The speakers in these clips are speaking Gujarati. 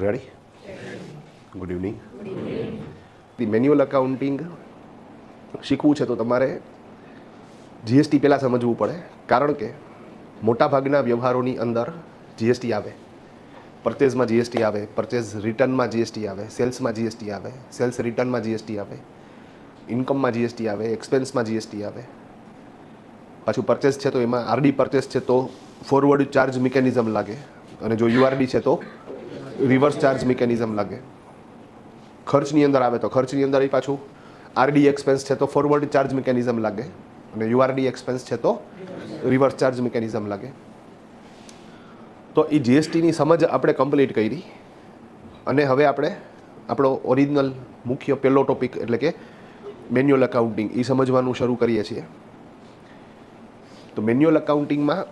Ready? Good evening. The manual accounting શીખવું છે તો તમારે જીએસટી પહેલાં સમજવું પડે, કારણ કે મોટાભાગના વ્યવહારોની અંદર જીએસટી આવે. પરચેઝમાં જીએસટી આવે, પરચેઝ રિટર્નમાં જીએસટી આવે, સેલ્સમાં જીએસટી આવે, સેલ્સ રિટર્નમાં જીએસટી આવે, ઇન્કમમાં જીએસટી આવે, એક્સપેન્સમાં જીએસટી આવે. પાછું પરચેઝ છે તો એમાં આરડી પરચેઝ છે તો ફોરવર્ડ ચાર્જ મિકેનિઝમ લાગે, અને જો યુઆરડી છે તો રિવર્સ ચાર્જ મિકેનિઝમ લાગે. ખર્ચની અંદર આવે તો ખર્ચની અંદર પાછું આરડી એક્સપેન્સ છે તો ફોરવર્ડ ચાર્જ મિકેનિઝમ લાગે, અને યુઆરડી એક્સપેન્સ છે તો રિવર્સ ચાર્જ મિકેનિઝમ લાગે. તો એ જીએસટીની સમજ આપણે કમ્પ્લીટ કરી, અને હવે આપણે આપણો ઓરિજિનલ મુખ્ય પહેલો ટોપિક એટલે કે મેન્યુઅલ અકાઉન્ટિંગ એ સમજવાનું શરૂ કરીએ છીએ. તો મેન્યુઅલ અકાઉન્ટિંગમાં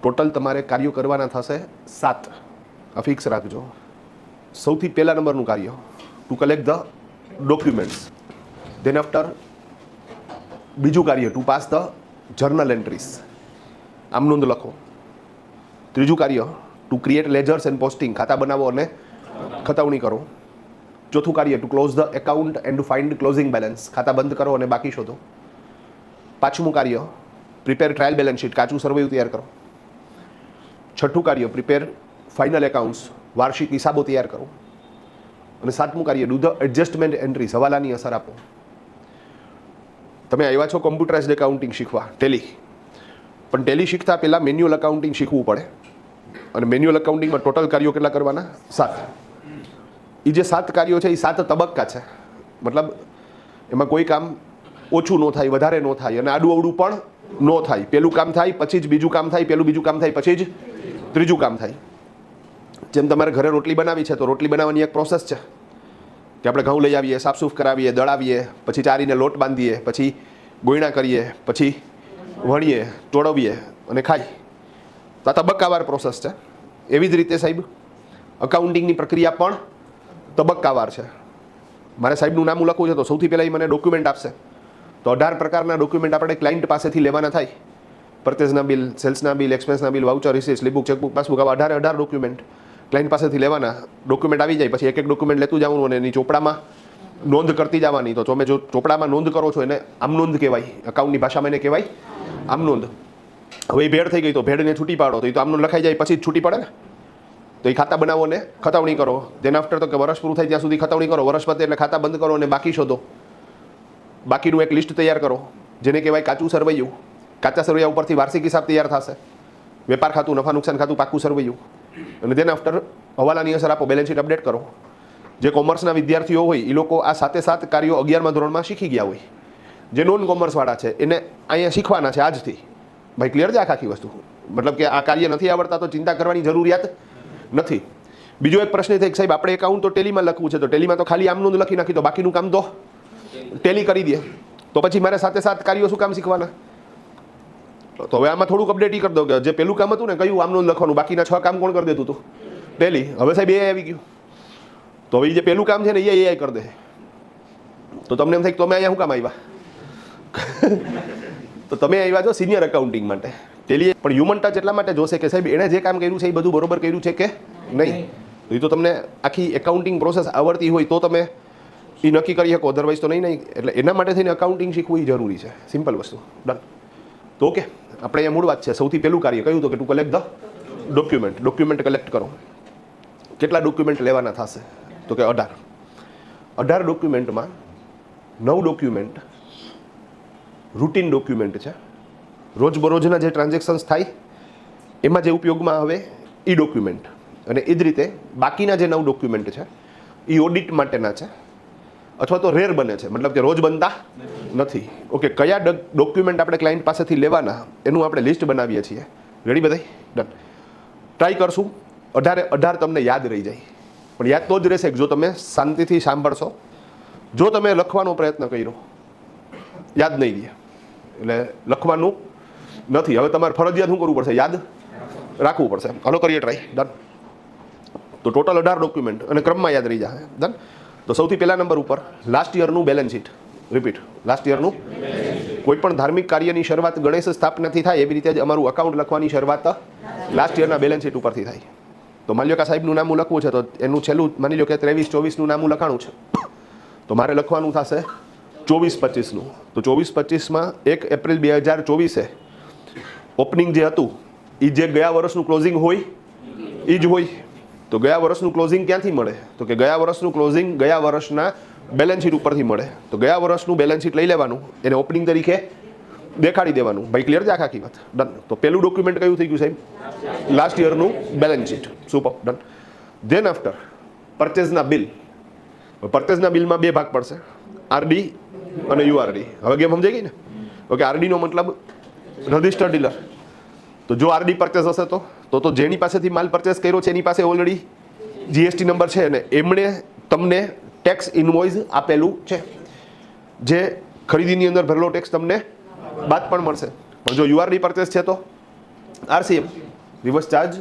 ટોટલ તમારે કાર્યો કરવાના થશે 7. આ ફિક્સ રાખજો. સૌથી પહેલા નંબરનું કાર્ય to collect the documents. Then after બીજું કાર્ય to pass the journal entries, આમ નોંધ લખો. ત્રીજું કાર્ય to create ledgers and posting, ખાતા બનાવો અને ખતાવણી કરો. ચોથું કાર્ય to close the account and to find closing balance, ખાતા બંધ કરો અને બાકી શોધો. પાંચમું કાર્ય પ્રિપેર ટ્રાયલ બેલેન્સ શીટ, કાચું સરવૈયું તૈયાર કરો. છઠ્ઠું કાર્ય પ્રિપેર ફાઇનલ એકાઉન્ટ્સ, વાર્ષિક હિસાબો તૈયાર કરો. અને સાતમું કાર્ય ડુ ધ એડજસ્ટમેન્ટ એન્ટ્રીઝ, હવાલાની અસર આપો. તમે આવ્યા છો કોમ્પ્યુટરાઇઝ્ડ એકાઉન્ટિંગ શીખવા, ટેલી, પણ ટેલી શીખતા પહેલાં મેન્યુઅલ અકાઉન્ટિંગ શીખવું પડે. અને મેન્યુઅલ અકાઉન્ટિંગમાં ટોટલ કાર્યો કેટલા કરવાના? 7. એ જે 7 કાર્યો છે એ 7 તબક્કા છે. મતલબ એમાં કોઈ કામ ઓછું ન થાય, વધારે ન થાય, અને આડું અવડું પણ ન થાય. પહેલું કામ થાય પછી જ બીજું કામ થાય, પહેલું બીજું કામ થાય પછી જ ત્રીજું કામ થાય. જેમ તમારે ઘરે રોટલી બનાવી છે તો રોટલી બનાવવાની એક પ્રોસેસ છે કે આપણે ઘઉં લઈ આવીએ, સાફસૂફ કરાવીએ, દળાવીએ, પછી ચારીને લોટ બાંધીએ, પછી ગોયણા કરીએ, પછી વણીએ, તોડવીએ અને ખાઈ. તો આ તબક્કાવાર પ્રોસેસ છે. એવી જ રીતે સાહેબ અકાઉન્ટિંગની પ્રક્રિયા પણ તબક્કાવાર છે. મારે સાહેબનું નામ લખવું છે તો સૌથી પહેલાં એ મને ડોક્યુમેન્ટ આપશે. તો 18 પ્રકારના ડોક્યુમેન્ટ આપણે ક્લાયન્ટ પાસેથી લેવાના થાય. પરચેઝના બિલ, સેલ્સના બિલ, એક્સપેન્સના bill, voucher, receipt, slip book, chequebook, passbook, આવા 18 ડોક્યુમેન્ટ ક્લાયન્ટ પાસેથી લેવાના. ડોક્યુમેન્ટ આવી જાય પછી એક એક ડોક્યુમેન્ટ લેતું જવાનું અને એની ચોપડામાં નોંધ કરતી જવાની. તો તમે જો ચોપડામાં નોંધ કરો છો એને આમ નોંધ કહેવાય, અકાઉન્ટની ભાષામાં એને કહેવાય આમ નોંધ. હવે એ ભેડ થઈ ગઈ તો ભેડને છૂટી પાડો, તો એ તો આમ નોંધ લખાઈ જાય પછી જ છૂટી પડે ને. તો એ ખાતા બનાવો ને ખતાવણી કરો. ધેન આફ્ટર તો કે વર્ષ પૂરું થાય ત્યાં સુધી ખતાવણી કરો. વર્ષ પતે એટલે ખાતા બંધ કરો અને બાકી શોધો. બાકીનું એક લિસ્ટ તૈયાર કરો જેને કહેવાય કાચું સરવૈયું. કાચા સરવૈયા ઉપરથી વાર્ષિક હિસાબ તૈયાર થશે. વેપાર ખાતું, નફા નુકસાન ખાતું, પાકું સરવૈયું. અને ધેન આફ્ટર હવાલાની અસર આપો, બેલેન્સ શીટ અપડેટ કરો. જે કોમર્સના વિદ્યાર્થીઓ હોય એ લોકો આ 7 કાર્યો 11મા ધોરણમાં શીખી ગયા હોય. જે નોન કોમર્સવાળા છે એને અહીંયા શીખવાના છે આજથી. ભાઈ ક્લિયર છે આખી વસ્તુ? મતલબ કે આ કાર્ય નથી આવડતા તો ચિંતા કરવાની જરૂરિયાત નથી. બીજો એક પ્રશ્ન થાય કે સાહેબ આપણે એકાઉન્ટ તો ટેલીમાં લખવું છે, તો ટેલીમાં તો ખાલી આમ નોંધ લખી નાખી તો બાકીનું કામ તો ટેલી કરી દે. તો પછી મારે 7 કાર્યો શું કામ શીખવાના? તો હવે આમાં થોડુંક અપડેટ કરી દો કે જે પેલું કામ હતું ને કયું આમ નોંધ લખવાનું, બાકીના 6 કામ કોણ કરી દેતું હતું? ટેલી. હવે સાહેબ એ આવી ગયું. તો હવે જે પેલું કામ છે ને એ કરી દે. તો તમને એમ થાય કે તમે અહીંયા શું કામ આવ્યા? તો તમે આવ્યા છો સિનિયર એકાઉન્ટિંગ માટે. ટેલી પણ હ્યુમન ટચ એટલા માટે જોશે કે સાહેબ એણે જે કામ કર્યું છે એ બધું બરોબર કર્યું છે કે નહીં. એ તો તમને આખી એકાઉન્ટિંગ પ્રોસેસ આવડતી હોય તો તમે એ નક્કી કરી શકો, અધરવાઇઝ તો નહીં. એટલે એના માટે થઈને અકાઉન્ટિંગ શીખવું એ જરૂરી છે. સિમ્પલ વસ્તુ. ડન. તો ઓકે, આપણે અહીંયા મૂળ વાત છે. સૌથી પહેલું કાર્ય કયું હતું કે two collect the document. Document collect કરો. કેટલા ડોક્યુમેન્ટ લેવાના થશે? તો કે 18. 18 ડોક્યુમેન્ટમાં 9 ડોક્યુમેન્ટ રૂટીન ડોક્યુમેન્ટ છે. રોજબરોજના જે ટ્રાન્ઝેક્શન્સ થાય એમાં જે ઉપયોગમાં આવે એ ડોક્યુમેન્ટ. અને એ જ રીતે બાકીના જે 9 ડોક્યુમેન્ટ છે એ ઓડિટ માટેના છે, અથવા તો રેર બને છે, મતલબ કે રોજ બનતા નથી. ઓકે, કયા ડોક્યુમેન્ટ આપણે ક્લાયન્ટ પાસેથી લેવાના એનું આપણે લિસ્ટ બનાવીએ છીએ. રેડી બધાય? ડન. ટ્રાય કરશું 18 તમને યાદ રહી જાય. પણ યાદ તો જ રહેશે જો તમે શાંતિથી સાંભળશો. જો તમે લખવાનો પ્રયત્ન કર્યો યાદ નહીં રહે. એટલે લખવાનું નથી. હવે તમારે ફરજિયાત શું કરવું પડશે? યાદ રાખવું પડશે. હાલો કરીએ ટ્રાય. ડન. તો ટોટલ 18 ડોક્યુમેન્ટ અને ક્રમમાં યાદ રહી જાય. ડન. તો સૌથી પહેલા નંબર ઉપર લાસ્ટ યરનું બેલેન્સ શીટ. રિપીટ, લાસ્ટ યરનું. કોઈ પણ ધાર્મિક કાર્યની શરૂઆત ગણેશ સ્થાપનાથી થાય એવી રીતે જ અમારું અકાઉન્ટ લખવાની શરૂઆત લાસ્ટ યરના બેલેન્સ શીટ ઉપરથી થાય. તો માની લો કે સાહેબનું નામું લખવું છે તો એનું છેલ્લું માની લો કે 23-24નું નામું લખાણું છે, તો મારે લખવાનું થશે 24-25નું. તો 24-25માં 1 એપ્રિલ 2024 ઓપનિંગ જે હતું એ જે ગયા વર્ષનું ક્લોઝિંગ હોય એ જ હોય. તો ગયા વર્ષનું ક્લોઝિંગ ક્યાંથી મળે? તો કે ગયા વર્ષનું ક્લોઝિંગ ગયા વર્ષના બેલેન્સ શીટ ઉપરથી મળે. તો ગયા વર્ષનું બેલેન્સ શીટ લઈ લેવાનું, એને ઓપનિંગ તરીકે દેખાડી દેવાનું. ભાઈ ક્લિયર છે આખી વાત? ડન. તો પહેલું ડોક્યુમેન્ટ કયું થઈ ગયું સાહેબ? લાસ્ટ યરનું balance sheet. Super, done. Then after પરચેઝના બિલ. પરચેઝના બિલમાં બે ભાગ પડશે, આરડી અને યુઆરડી. હવે ગેમ સમજાઈ ગઈ ને? ઓકે, આરડીનો મતલબ રજિસ્ટર્ડ ડીલર. તો જો આરડી પરચેસ હશે તો જેની પાસેથી માલ પરચેસ કર્યો છે એની પાસે ઓલરેડી જીએસટી નંબર છે ને એમણે તમને ટેક્સ ઇનવોઇસ આપેલું છે, જે ખરીદીની અંદર ભરેલો ટેક્સ તમને બાદ પણ મળશે. પણ જો યુઆરડી પરચેસ છે તો આરસીએમ, રિવર્સ ચાર્જ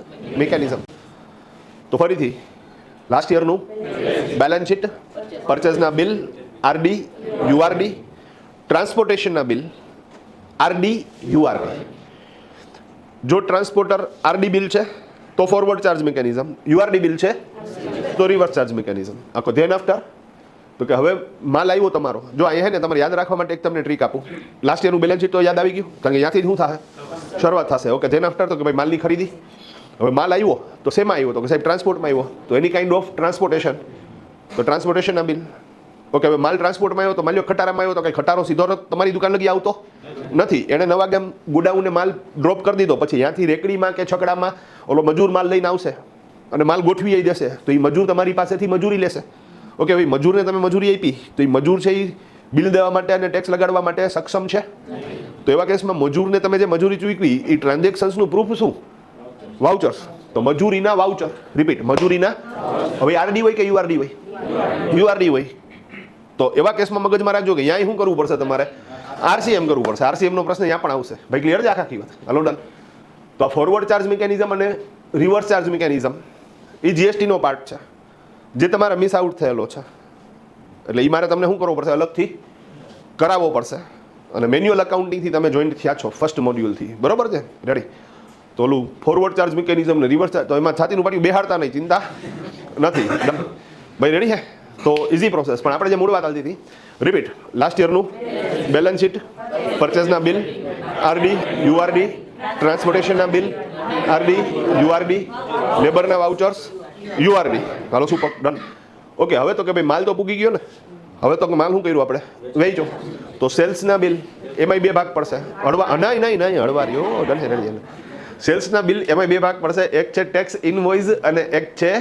મિકેનિઝમ. તો ફરીથી લાસ્ટ યરનું બેલેન્સ શીટ, પરચેસના બિલ, આરડી, યુઆરડી, ટ્રાન્સપોર્ટેશનના બિલ, આરડી, યુઆરડી. જો ટ્રાન્સપોર્ટર આરડી બિલ છે તો forward charge mechanism, URD bill છે તો રિવર્સ ચાર્જ મિકેનિઝમ. આખો ધેન આફ્ટર તો કે હવે માલ આવ્યો તમારો. જો અહીંયા ને તમારે યાદ રાખવા માટે એક તમને ટ્રીક આપું. લાસ્ટ યરનું બેલેન્સ શીટ તો યાદ આવી ગયું, કારણ કે ત્યાંથી શું થશે? શરૂઆત થશે. ઓકે, ધેન આફ્ટર તો કે ભાઈ માલની ખરીદી. હવે માલ આવ્યો તો શેમાં આવ્યો? તો કે સાહેબ ટ્રાન્સપોર્ટમાં આવ્યો, તો એની કાઇન્ડ ઓફ ટ્રાન્સપોર્ટેશન, તો ટ્રાન્સપોર્ટેશનના બિલ. ઓકે, હવે માલ ટ્રાન્સપોર્ટમાં આવ્યો તો માલ્યો ખટારામાં આવ્યો, તો કંઈ ખટારો સીધો તમારી દુકાન લગી આવતો નથી. એણે નવા ગામ ગોડાઉને માલ ડ્રોપ કરી દીધો, પછી ત્યાંથી રેકડીમાં કે છકડામાં ઓલો મજૂર માલ લઈને આવશે અને માલ ગોઠવી દેશે. તો એ મજૂર તમારી પાસેથી મજૂરી લેશે. ઓકે, ભાઈ મજૂરને તમે મજૂરી આપી તો એ મજૂર છે એ બિલ દેવા માટે અને ટેક્સ લગાડવા માટે સક્ષમ છે? તો એવા કેસમાં મજૂરને તમે જે મજૂરી ચૂકવી એ ટ્રાન્ઝેક્શન્સનું પ્રૂફ શું? વાઉચર્સ. તો મજૂરીના વાઉચર. રિપીટ, મજૂરીના. હવે આરડી હોય કે યુઆરડી હોય? યુઆરડી હોય. તો એવા કેસમાં મગજમાં રાખજો કે અહીંયા શું કરવું પડશે? તમારે આરસીએમ કરવું પડશે. આરસીએમનો પ્રશ્ન અહીંયા પણ આવશે. ભાઈ ક્લિયર છે આખી વાત? Hello, done. તો આ ફોરવર્ડ ચાર્જ મિકેનિઝમ અને રિવર્સ ચાર્જ મિકેનિઝમ એ જીએસટીનો પાર્ટ છે, જે તમારે મિસ આઉટ થયેલો છે. એટલે એ મારે તમને શું કરવું પડશે? અલગથી કરાવવો પડશે. અને મેન્યુઅલ અકાઉન્ટિંગથી તમે જોઈન્ટ થયા છો ફર્સ્ટ મોડ્યુલથી, બરોબર છે? રેડી. તો ઓલું ફોરવર્ડ ચાર્જ મિકેનિઝમ ને રિવર્સ ચાર્જ, તો એમાં છાતીનું પાટિયું બેહાડતા નહીં, ચિંતા નથી. ભાઈ રેડી છે? તો ઇઝી પ્રોસેસ. પણ આપણે જે મૂળ વાત આવતી હતી, રિપીટ, લાસ્ટ યરનું બેલેન્સ શીટ, પરચેસના બિલ, આરડી, યુઆરડી, ટ્રાન્સપોર્ટેશનના બિલ, આરડી, યુઆરડી, લેબરના vouchers, URD. Hello, super, done. Okay, હવે તો કે ભાઈ માલ તો પૂગી ગયો ને, હવે તો માલ શું કર્યું આપણે? વેચો. તો સેલ્સના બિલ એમાંય બે ભાગ પડશે. નહીં હળવારીઓ, ડન. સેલ્સના બિલ એમાં બે ભાગ પડશે, એક છે ટેક્સ ઇનવોઇસ અને એક છે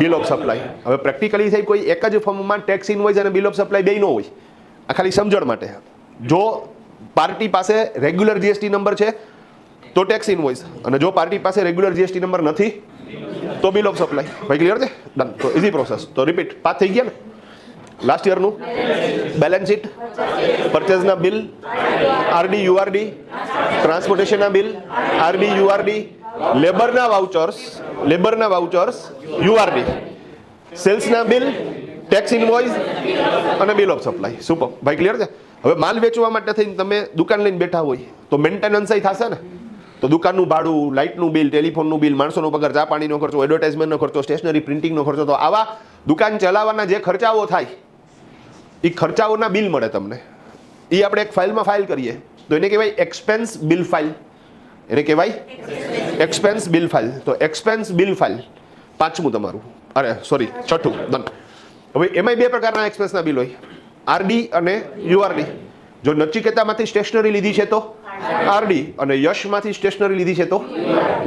બિલ ઓફ સપ્લાય. હવે પ્રેક્ટિકલી સાહેબ કોઈ એક જ ફોર્મમાં ટેક્સ ઇનવોઇસ અને બિલ ઓફ સપ્લાય બે ન હોય. આ ખાલી સમજણ માટે. જો પાર્ટી પાસે રેગ્યુલર જીએસટી નંબર છે તો ટેક્સ ઇનવોઇસ, અને જો પાર્ટી પાસે રેગ્યુલર જીએસટી નંબર નથી તો બિલ ઓફ સપ્લાય. ભાઈ ક્લિયર છે? ડન. તો ઇઝી પ્રોસેસ. તો રિપીટ, પાસ થઈ ગયા ને? લાસ્ટ યરનું બેલેન્સ શીટ, પરચેઝના બિલ, આરડી, યુઆરડી, ટ્રાન્સપોર્ટેશનના બિલ, આરડી, યુઆરડી, લેબરના વાઉચર્સ, યુઆરડી, સેલ્સના બિલ, ટેક્સ ઇનવોઇસ અને બિલ ઓફ સપ્લાય. સુપર. ભાઈ ક્લિયર છે? હવે માલ વેચવા માટે થઈને તમે દુકાન લઈને બેઠા હોય તો મેન્ટેનન્સ થશે ને? તો દુકાનનું ભાડું, લાઇટનું બિલ, ટેલિફોનનું બિલ, માણસોનો પગાર, ચા પાણીનો ખર્ચો, એડવર્ટાઇઝમેન્ટનો ખર્ચો, સ્ટેશનરી પ્રિન્ટિંગનો ખર્ચો, તો આવા દુકાન ચલાવવાના જે ખર્ચાઓ થાય એ ખર્ચાઓના બિલ મળે તમને. એ આપણે એક ફાઇલમાં ફાઇલ કરીએ તો એને કહેવાય એક્સપેન્સ બિલ ફાઇલ. એને કહેવાય એક્સપેન્સ બિલ ફાઇલ. તો એક્સપેન્સ બિલ ફાઇલ પાંચમું તમારું, છઠ્ઠું. ડન. હવે એમાંય બે પ્રકારના એક્સપેન્સના બિલ હોય, આરડી અને યુઆરડી. જો નચિકેતામાંથી સ્ટેશનરી લીધી છે તો આરડી, અને યશમાંથી સ્ટેશનરી લીધી છે તો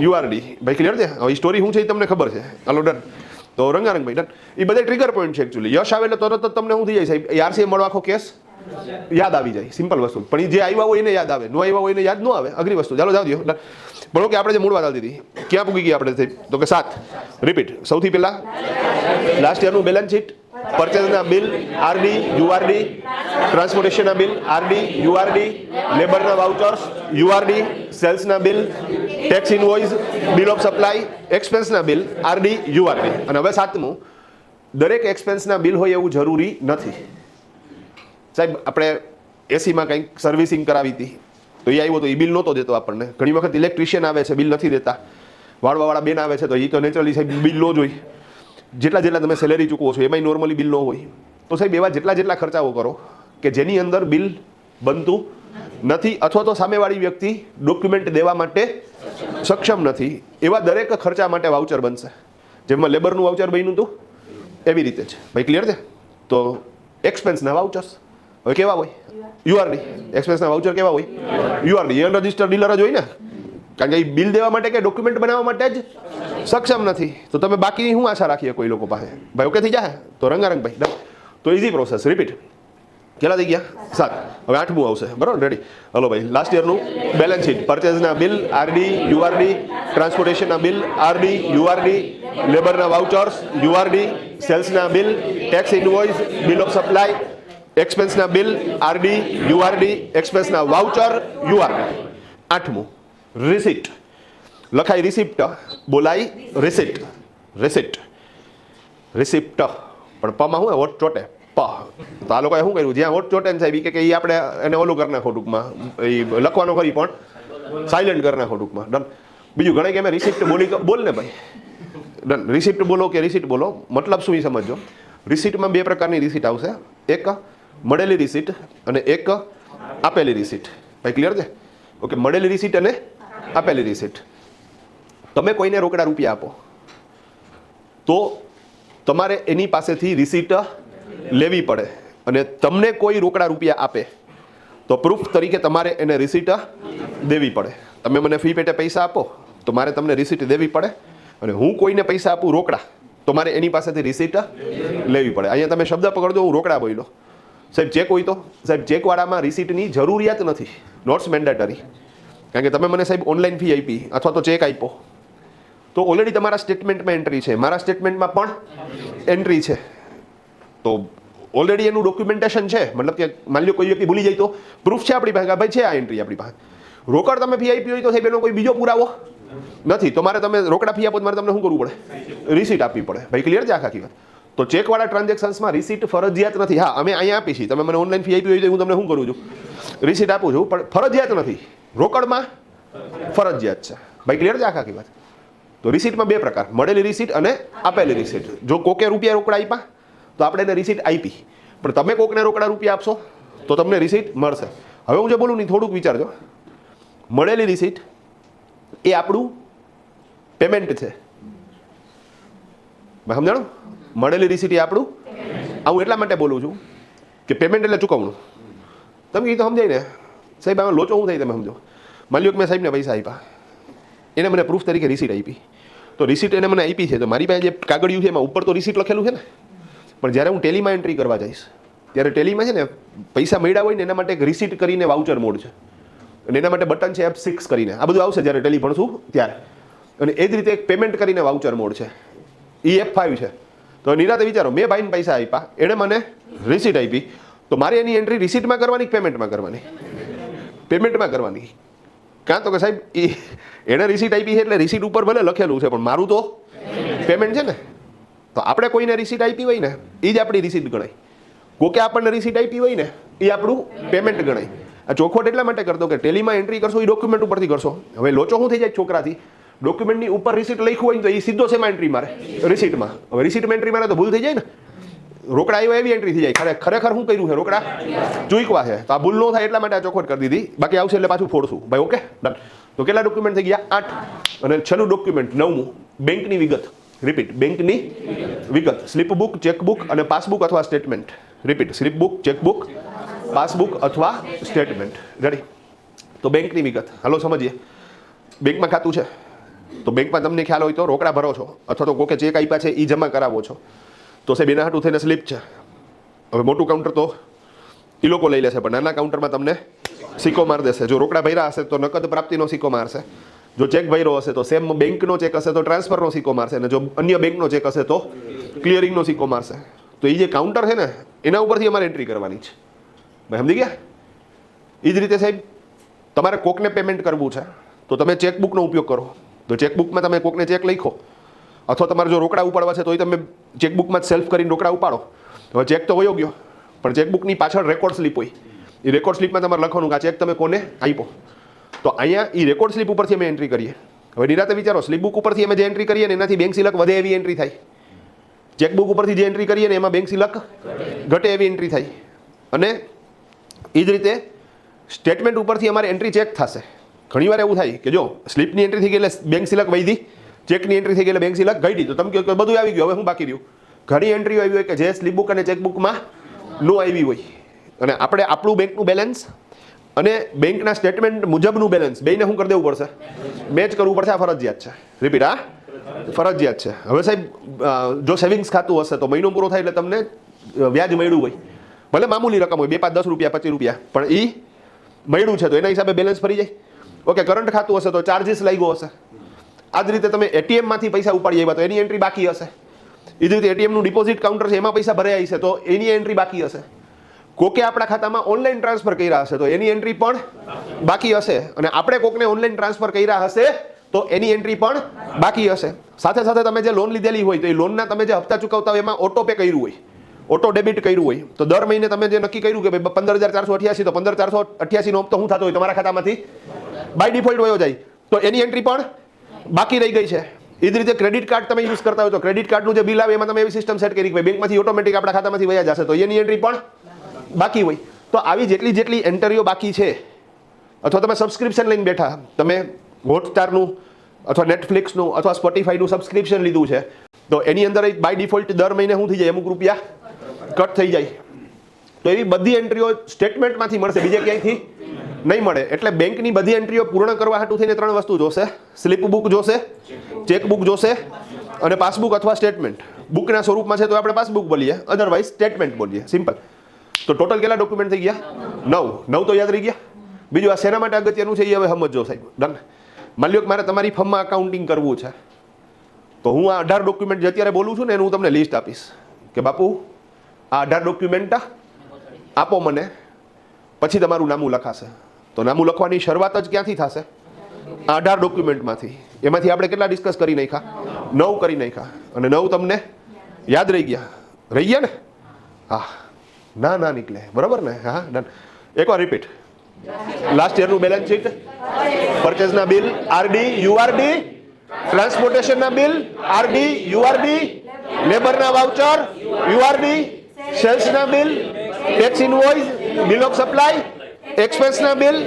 યુઆરડી. ભાઈ ક્લિયર છે? હવે સ્ટોરી શું છે એ તમને ખબર છે? હાલો, ડન. તો રંગારંગ ભાઈ, ડન. એ બધા ટ્રિગર પોઈન્ટ છે એકચ્યુઅલી. યશ આવે એટલે તરત જ તમને શું થઈ જાય સાહેબ? આરસીએમ મળો આખો કેસ યાદ આવી જાય. સિમ્પલ વસ્તુ. પણ એ જે આવ્યા હોય એને યાદ આવે, ન આવ્યા હોય એને યાદ ન આવે. અઘરી વસ્તુ. ચાલો જાવ દો. પણ ઓકે, આપણે જે મૂળ વાત આવતી હતી ક્યાં પૂગી ગયા આપણે? તો કે 7. રિપીટ. સૌથી પહેલા લાસ્ટ યરનું બેલેન્સ શીટ, પરચેઝના બિલ, આરડી, યુઆરડી, ટ્રાન્સપોર્ટેશનના બિલ, આરડી, યુઆરડી, લેબરના વાઉચર્સ, યુઆરડી, સેલ્સના bill, tax invoice, bill of supply, એક્સપેન્સના બિલ, આરડી, યુઆરડી. અને હવે 7મું, દરેક એક્સપેન્સના બિલ હોય એવું જરૂરી નથી. સાહેબ આપણે એસીમાં કંઈક સર્વિસિંગ કરાવી હતી તો એ આવ્યો તો એ બિલ નહોતો દેતો આપણને. ઘણી વખત ઇલેક્ટ્રિશિયન આવે છે, બિલ નથી દેતા. વાળવાવાળા બેન આવે છે તો એ તો નેચરલી સાહેબ બિલ લો જોઈએ. જેટલા જેટલા તમે સેલેરી ચૂકવો છો એમાંય નોર્મલી બિલ ન હોય. તો સાહેબ એવા જેટલા જેટલા ખર્ચાઓ કરો કે જેની અંદર બિલ બનતું નથી અથવા તો સામેવાળી વ્યક્તિ ડોક્યુમેન્ટ દેવા માટે સક્ષમ નથી, એવા દરેક ખર્ચા માટે વાઉચર બનશે. જેમાં લેબરનું વાઉચર બન્યું હતું એવી રીતે જ ભાઈ. ક્લિયર છે? તો એક્સપેન્સના વાઉચર્સ હવે કેવા હોય? યુઆરડી. એક્સપેન્સના વાઉચર કેવા હોય? યુઆરડી. અનરજિસ્ટર્ડ ડીલર જ હોય ને, કારણ કે એ બિલ દેવા માટે કે ડોક્યુમેન્ટ બનાવવા માટે જ સક્ષમ નથી. તો તમે બાકીની શું આશા રાખીએ કોઈ લોકો પાસે? ભાઈ ઓકે થઈ જાય તો રંગારંગ ભાઈ ડન. તો ઇઝી પ્રોસેસ. રિપીટ. કેટલા થઈ ગયા? 7. હવે 8મું આવશે. બરાબર, રેડી? હલો ભાઈ. લાસ્ટ યરનું બેલેન્સ શીટ. પરચેઝના બિલ આરડી યુઆરડી, ટ્રાન્સપોર્ટેશનના બિલ આરડી યુઆરડી, લેબરના વાઉચર્સ યુઆરડી, સેલ્સના bill, tax invoice, bill of supply, એક્સપેન્સના બિલ આરડી યુઆરડી, એક્સપેન્સના વાઉચર યુઆરડી. 8મું રિસિપ્ટ. લખાય રિસિપ્ટ, બોલાય રિસિપ્ટ. રિસિપ્ટ રિસિપ્ટ પણ પમાં શું હોટ ચોટે પ. તો આ લોકોએ શું કર્યું? જ્યાં હોટ ચોટે ને સાહેબ કે એ આપણે એને ઓલું કરી નાખો ટૂંકમાં, એ લખવાનો ખરી પણ સાયલેન્ટ કરી નાખો ટૂંકમાં. ડન. બીજું ઘણા કે મેં રિસિપ્ટ બોલી બોલ ને ભાઈ. ડન. રિસિપ્ટ બોલો કે રિસિપ્ટ બોલો, મતલબ શું એ સમજો. રિસિપ્ટમાં 2 પ્રકારની રિસિપ્ટ આવશે. એક મળેલી રિસિપ્ટ અને એક આપેલી રિસિપ્ટ. ભાઈ ક્લિયર છે? ઓકે. મળેલી રિસિપ્ટ અને આપેલી રિસિપ્ટ. તમે કોઈને રોકડા રૂપિયા આપો તો તમારે એની પાસેથી રિસિપ્ટ લેવી પડે, અને તમને કોઈ રોકડા રૂપિયા આપે તો પ્રૂફ તરીકે તમારે એને રિસિપ્ટ દેવી પડે. તમે મને ફી પેટે પૈસા આપો તો મારે તમને રિસિપ્ટ દેવી પડે, અને હું કોઈને પૈસા આપું રોકડા તો મારે એની પાસેથી રિસિપ્ટ લેવી પડે. અહીંયા તમે શબ્દ પકડજો, હું રોકડા બોલ્યો. સાહેબ ચેક હોય તો સાહેબ ચેકવાળામાં રિસિપ્ટની જરૂરિયાત નથી, નોટ્સ મેન્ડેટરી. કારણ કે તમે મને સાહેબ ઓનલાઈન ફી આપી અથવા તો ચેક આપ્યો તો ઓલરેડી તમારા સ્ટેટમેન્ટમાં એન્ટ્રી છે, મારા સ્ટેટમેન્ટમાં પણ એન્ટ્રી છે. તો ઓલરેડી એનું ડોક્યુમેન્ટેશન છે. મતલબ કે માની લો કોઈ વ્યક્તિ ભૂલી જાય તો પ્રૂફ છે આપણી પાસે, ભાઈ છે આ એન્ટ્રી આપણી પાસે. રોકડ તમે ફી આપી હોય તો સાહેબ એનો કોઈ બીજો પુરાવો નથી, તો મારે તમે રોકડા ફી આપો તો મારે તમને શું કરવું પડે? રિસિપ્ટ આપવી પડે. ભાઈ ક્લિયર છે આખી વાત? તો ચેકવાળા ટ્રાન્ઝેક્શન્સમાં રિસિપ્ટ ફરજિયાત નથી. હા, અમે અહીંયા આપી છીએ, તમે મને ઓનલાઈન ફી આપી હોય તો હું તમને શું કરું છું? રિસિપ્ટ આપું છું, પણ ફરજિયાત નથી. રોકડમાં ફરજિયાત છે. ભાઈ ક્લિયર છે આખી વાત? તો રિસિપ્ટમાં 2 પ્રકાર, મળેલી રિસિપ્ટ અને આપેલી રિસિપ્ટ. જો કોકે રૂપિયા રોકડા આપ્યા તો આપણે એને રિસિપ્ટ આપી, પણ તમે કોકને રોકડા રૂપિયા આપશો તો તમને રિસિપ્ટ મળશે. હવે હું જે બોલું ને થોડુંક વિચારજો. મળેલી રિસિપ્ટ એ આપણું પેમેન્ટ છે. સમજાણું? મળેલી રિસિપ્ટ એ આપણું, હું એટલા માટે બોલું છું કે પેમેન્ટ એટલે ચૂકવણું. તમે એ તો સમજાય ને સાહેબ? આમાં લોચો શું થાય તમે સમજો. માની લો કે મેં સાહેબને પૈસા આપ્યા, એને મને પ્રૂફ તરીકે રિસિપ્ટ આપી, તો રિસિપ્ટ એને મને આપી છે તો મારી પાસે જે કાગળિયું છે એમાં ઉપર તો રિસિપ્ટ લખેલું છે ને. પણ જ્યારે હું ટેલીમાં એન્ટ્રી કરવા જઈશ ત્યારે ટેલીમાં છે ને પૈસા મળ્યા હોય ને એના માટે એક રિસિપ્ટ કરીને વાઉચર મોડ છે, અને એના માટે બટન છે F6 કરીને. આ બધું આવશે જ્યારે ટેલી ભણશું ત્યારે. અને એ જ રીતે એક પેમેન્ટ કરીને વાઉચર મોડ છે, એ F5 છે. તો નિરાતે વિચારો, મેં ભાઈને પૈસા આપ્યા, એણે મને રિસિપ્ટ આપી, તો મારે એની એન્ટ્રી રિસિપ્ટમાં કરવાની કે પેમેન્ટમાં કરવાની? પેમેન્ટમાં કરવાની. કાં તો કે સાહેબ એણે રિસિપ્ટ આપી છે એટલે રિસિપ્ટ ઉપર ભલે લખેલું છે પણ મારું તો પેમેન્ટ છે ને. તો આપણે કોઈને રિસિપ્ટ આપી હોય ને એ જ આપણી રિસિપ્ટ ગણાય. કોકે આપણને રિસિપ્ટ આપી હોય ને એ આપણું પેમેન્ટ ગણાય. આ ચોખવટ એટલા માટે કરતો કે ટેલીમાં એન્ટ્રી કરશો એ ડોક્યુમેન્ટ ઉપરથી કરશો. હવે લોચો શું થઈ જાય છોકરાથી? ડોક્યુમેન્ટની ઉપર રિસિપ્ટ લખ્યું હોય ને તો એ સીધો શેમાં એન્ટ્રી મારે? રિસિપ્ટમાં. હવે રિસિપ્ટમાં એન્ટ્રી મારે તો ભૂલ થઈ જાય ને. રોકડા આવ્યા એવી એન્ટ્રી થઈ જાય. ખરેખર શું કર્યું છે? રોકડા ચૂકવા છે. તો આ ભૂલ ન થાય એટલા માટે આ ચોખવટ કરી દીધી. બાકી આવશે એટલે પાછું ફોડશું ભાઈ. Okay done. તો કેટલા ડોક્યુમેન્ટ થઈ ગયા? 8. અને છેલ્લું ડોક્યુમેન્ટ 9મું, બેંકની વિગત. રિપીટ, બેંકની વિગત. સ્લીપ બુક, ચેકબુક અને પાસબુક અથવા statement. Repeat, slip book, chequebook, passbook અથવા સ્ટેટમેન્ટ. રેડી? તો બેંકની વિગત હાલો સમજીએ. બેંકમાં ખાતું છે તો બેંકમાં તમને ખ્યાલ હોય તો રોકડા ભરો છો અથવા તો કોકે ચેક આપ્યા છે એ જમા કરાવો છો, તો સાહેબ એના હાટું થઈને સ્લીપ છે. હવે મોટું કાઉન્ટર તો એ લોકો લઈ લેશે, પણ નાના કાઉન્ટરમાં તમને સિક્કો મારી દેશે. જો રોકડા ભર્યા હશે તો નકદ પ્રાપ્તિનો સિક્કો મારશે, જો ચેક ભર્યો હશે તો સેમ બેંકનો ચેક હશે તો ટ્રાન્સફરનો સિક્કો મારશે, અને જો અન્ય બેંકનો ચેક હશે તો ક્લિયરિંગનો સિક્કો મારશે. તો એ જે કાઉન્ટર છે ને એના ઉપરથી અમારે એન્ટ્રી કરવાની છે. ભાઈ સમજી ગયા? એ જ રીતે સાહેબ તમારે કોકને પેમેન્ટ કરવું છે તો તમે ચેકબુકનો ઉપયોગ કરો. તો ચેકબુકમાં તમે કોકને ચેક લખો, અથવા તમારે જો રોકડા ઉપાડવા છે તો તમે ચેકબુકમાં જ સેલ્ફ કરીને રોકડા ઉપાડો. હવે ચેક તો વયો ગયો, પણ ચેકબુકની પાછળ રેકોર્ડ સ્લીપ હોય. એ રેકોર્ડ સ્લીપમાં તમારે લખવાનું કે આ ચેક તમે કોને આપ્યો. તો અહીંયા એ રેકોર્ડ સ્લીપ ઉપરથી અમે એન્ટ્રી કરીએ. હવે નિરાતે વિચારો, સ્લીપબુક ઉપરથી અમે જે એન્ટ્રી કરીએ ને એનાથી બેંક સિલક વધે એવી એન્ટ્રી થાય, ચેકબુક ઉપરથી જે એન્ટ્રી કરીએ ને એમાં બેંક સિલક ઘટે એવી એન્ટ્રી થાય. અને એ જ રીતે સ્ટેટમેન્ટ ઉપરથી અમારે એન્ટ્રી ચેક થશે. ઘણીવાર એવું થાય કે જો સ્લીપની એન્ટ્રી થઈ ગઈ એટલે બેંક સિલક વધી, ચેકની એન્ટ્રી થઈ ગઈ એટલે બેંક સિલક ઘટી, તો તમે કહો કે બધું આવી ગયું, હવે હું બાકી રહ્યું. ઘણી એન્ટ્રીઓ આવી હોય કે જે સ્લીપબુક અને ચેકબુકમાં નો આવી હોય, અને આપણે આપણું બેંકનું બેલેન્સ અને બેંકના સ્ટેટમેન્ટ મુજબનું બેલેન્સ બેયને શું કરી દેવું પડશે? મેચ કરવું પડશે. આ ફરજિયાત છે. રિપીટ, આ ફરજિયાત છે. હવે સાહેબ જો સેવિંગ્સ ખાતું હશે તો મહિનો પૂરો થાય એટલે તમને વ્યાજ મળ્યું હોય, ભલે મામૂલી રકમ હોય, 2, 5, 10 રૂપિયા, 25 રૂપિયા, પણ એ મળ્યું છે તો એના હિસાબે બેલેન્સ ફરી જાય. ઓકે, કરંટ ખાતું હશે તો ચાર્જીસ લાગ્યો હશે. આ જ રીતે તમે એટીએમમાંથી પૈસા ઉપાડી આવ્યા તો એની એન્ટ્રી બાકી હશે. એ જ રીતે એટીએમનું ડિપોઝિટ કાઉન્ટર છે એમાં પૈસા ભરાયા હશે તો એની એન્ટ્રી બાકી હશે. કોકે આપણા ખાતામાં ઓનલાઈન ટ્રાન્સફર કર્યા હશે તો એની એન્ટ્રી પણ બાકી હશે. અને આપણે કોકને ઓનલાઈન ટ્રાન્સફર કર્યા હશે તો એની એન્ટ્રી પણ બાકી હશે. સાથે સાથે તમે જે લોન લીધેલી હોય તો એ લોનના તમે જે હપ્તા ચૂકવતા હોય એમાં ઓટો પે કર્યું હોય, ઓટો ડેબિટ કર્યું હોય, તો દર મહિને તમે જે નક્કી કર્યું કે ભાઈ 15,488 તો 15,488 નો હપ્તો શું થતો હોય તમારા ખાતામાંથી બાય ડિફોલ્ટ વયો જાય, તો એની એન્ટ્રી પણ બાકી રહી ગઈ છે. એ જ રીતે ક્રેડિટ કાર્ડ તમે યુઝ કરતા હોય તો ક્રેડિટ કાર્ડનું જે બિલ આવે એમાં તમે એવી સિસ્ટમ સેટ કરી કે ભાઈ બેંકમાંથી ઓટોમેટિક આપણા ખાતામાંથી વયા જશે તો એની એન્ટ્રી પણ બાકી હોય. તો આવી જેટલી એન્ટ્રીઓ બાકી છે, અથવા તમે સબસ્ક્રિપ્શન લઈને બેઠા, તમે હોટસ્ટારનું અથવા નેટફ્લિક્સનું અથવા સ્પોટીફાઈનું સબસ્ક્રિપ્શન લીધું છે તો એની અંદર બાય ડિફોલ્ટ દર મહિને શું થઈ જાય? અમુક રૂપિયા કટ થઈ જાય. તો એવી બધી એન્ટ્રીઓ સ્ટેટમેન્ટમાંથી મળશે, બીજે ક્યાંયથી નહીં મળે. એટલે બેંકની બધી એન્ટ્રીઓ પૂર્ણ કરવા હાટુ થઈને 3 વસ્તુ જોશે: સ્લીપ બુક જોશે, ચેકબુક જોશે અને પાસબુક અથવા સ્ટેટમેન્ટ. બુકના સ્વરૂપમાં છે તો આપણે પાસબુક બોલીએ, અધરવાઇઝ સ્ટેટમેન્ટ બોલીએ. સિમ્પલ. તો ટોટલ કેટલા ડોક્યુમેન્ટ થઈ ગયા? 9 તો યાદ રહી ગયા. બીજું આ શેના માટે અગત્યનું છે એ હવે સમજો સાહેબ. ડન. માની લો કે મારે તમારી ફર્મમાં અકાઉન્ટિંગ કરવું છે તો હું આ 18 ડોક્યુમેન્ટ જે અત્યારે બોલું છું ને એનું હું તમને લિસ્ટ આપીશ કે બાપુ આ 18 ડોક્યુમેન્ટ આપો મને, પછી તમારું નામું લખાશે. તો નામું લખવાની શરૂઆત જ ક્યાંથી થશે? આ 18 ડોક્યુમેન્ટમાંથી. એમાંથી આપણે કેટલા ડિસ્કસ કરી નાખ્યા? 9 કરી નાખ્યા. અને 9 તમને યાદ રહી ગયા? રહી ગયા ને? હા, ના નીકળે. બરાબર ને? હા, ડન. એકવાર રિપીટ. લાસ્ટ યરનું બેલેન્સ શીટ, પરચેઝના બિલ આરડી યુઆરડી, ટ્રાન્સપોર્ટેશનના બિલ આરડી યુઆરડી, લેબરના વાઉચર યુઆરડી, સેલ્સના bill, tax invoice, bill of supply, એક્સપેન્સના બિલ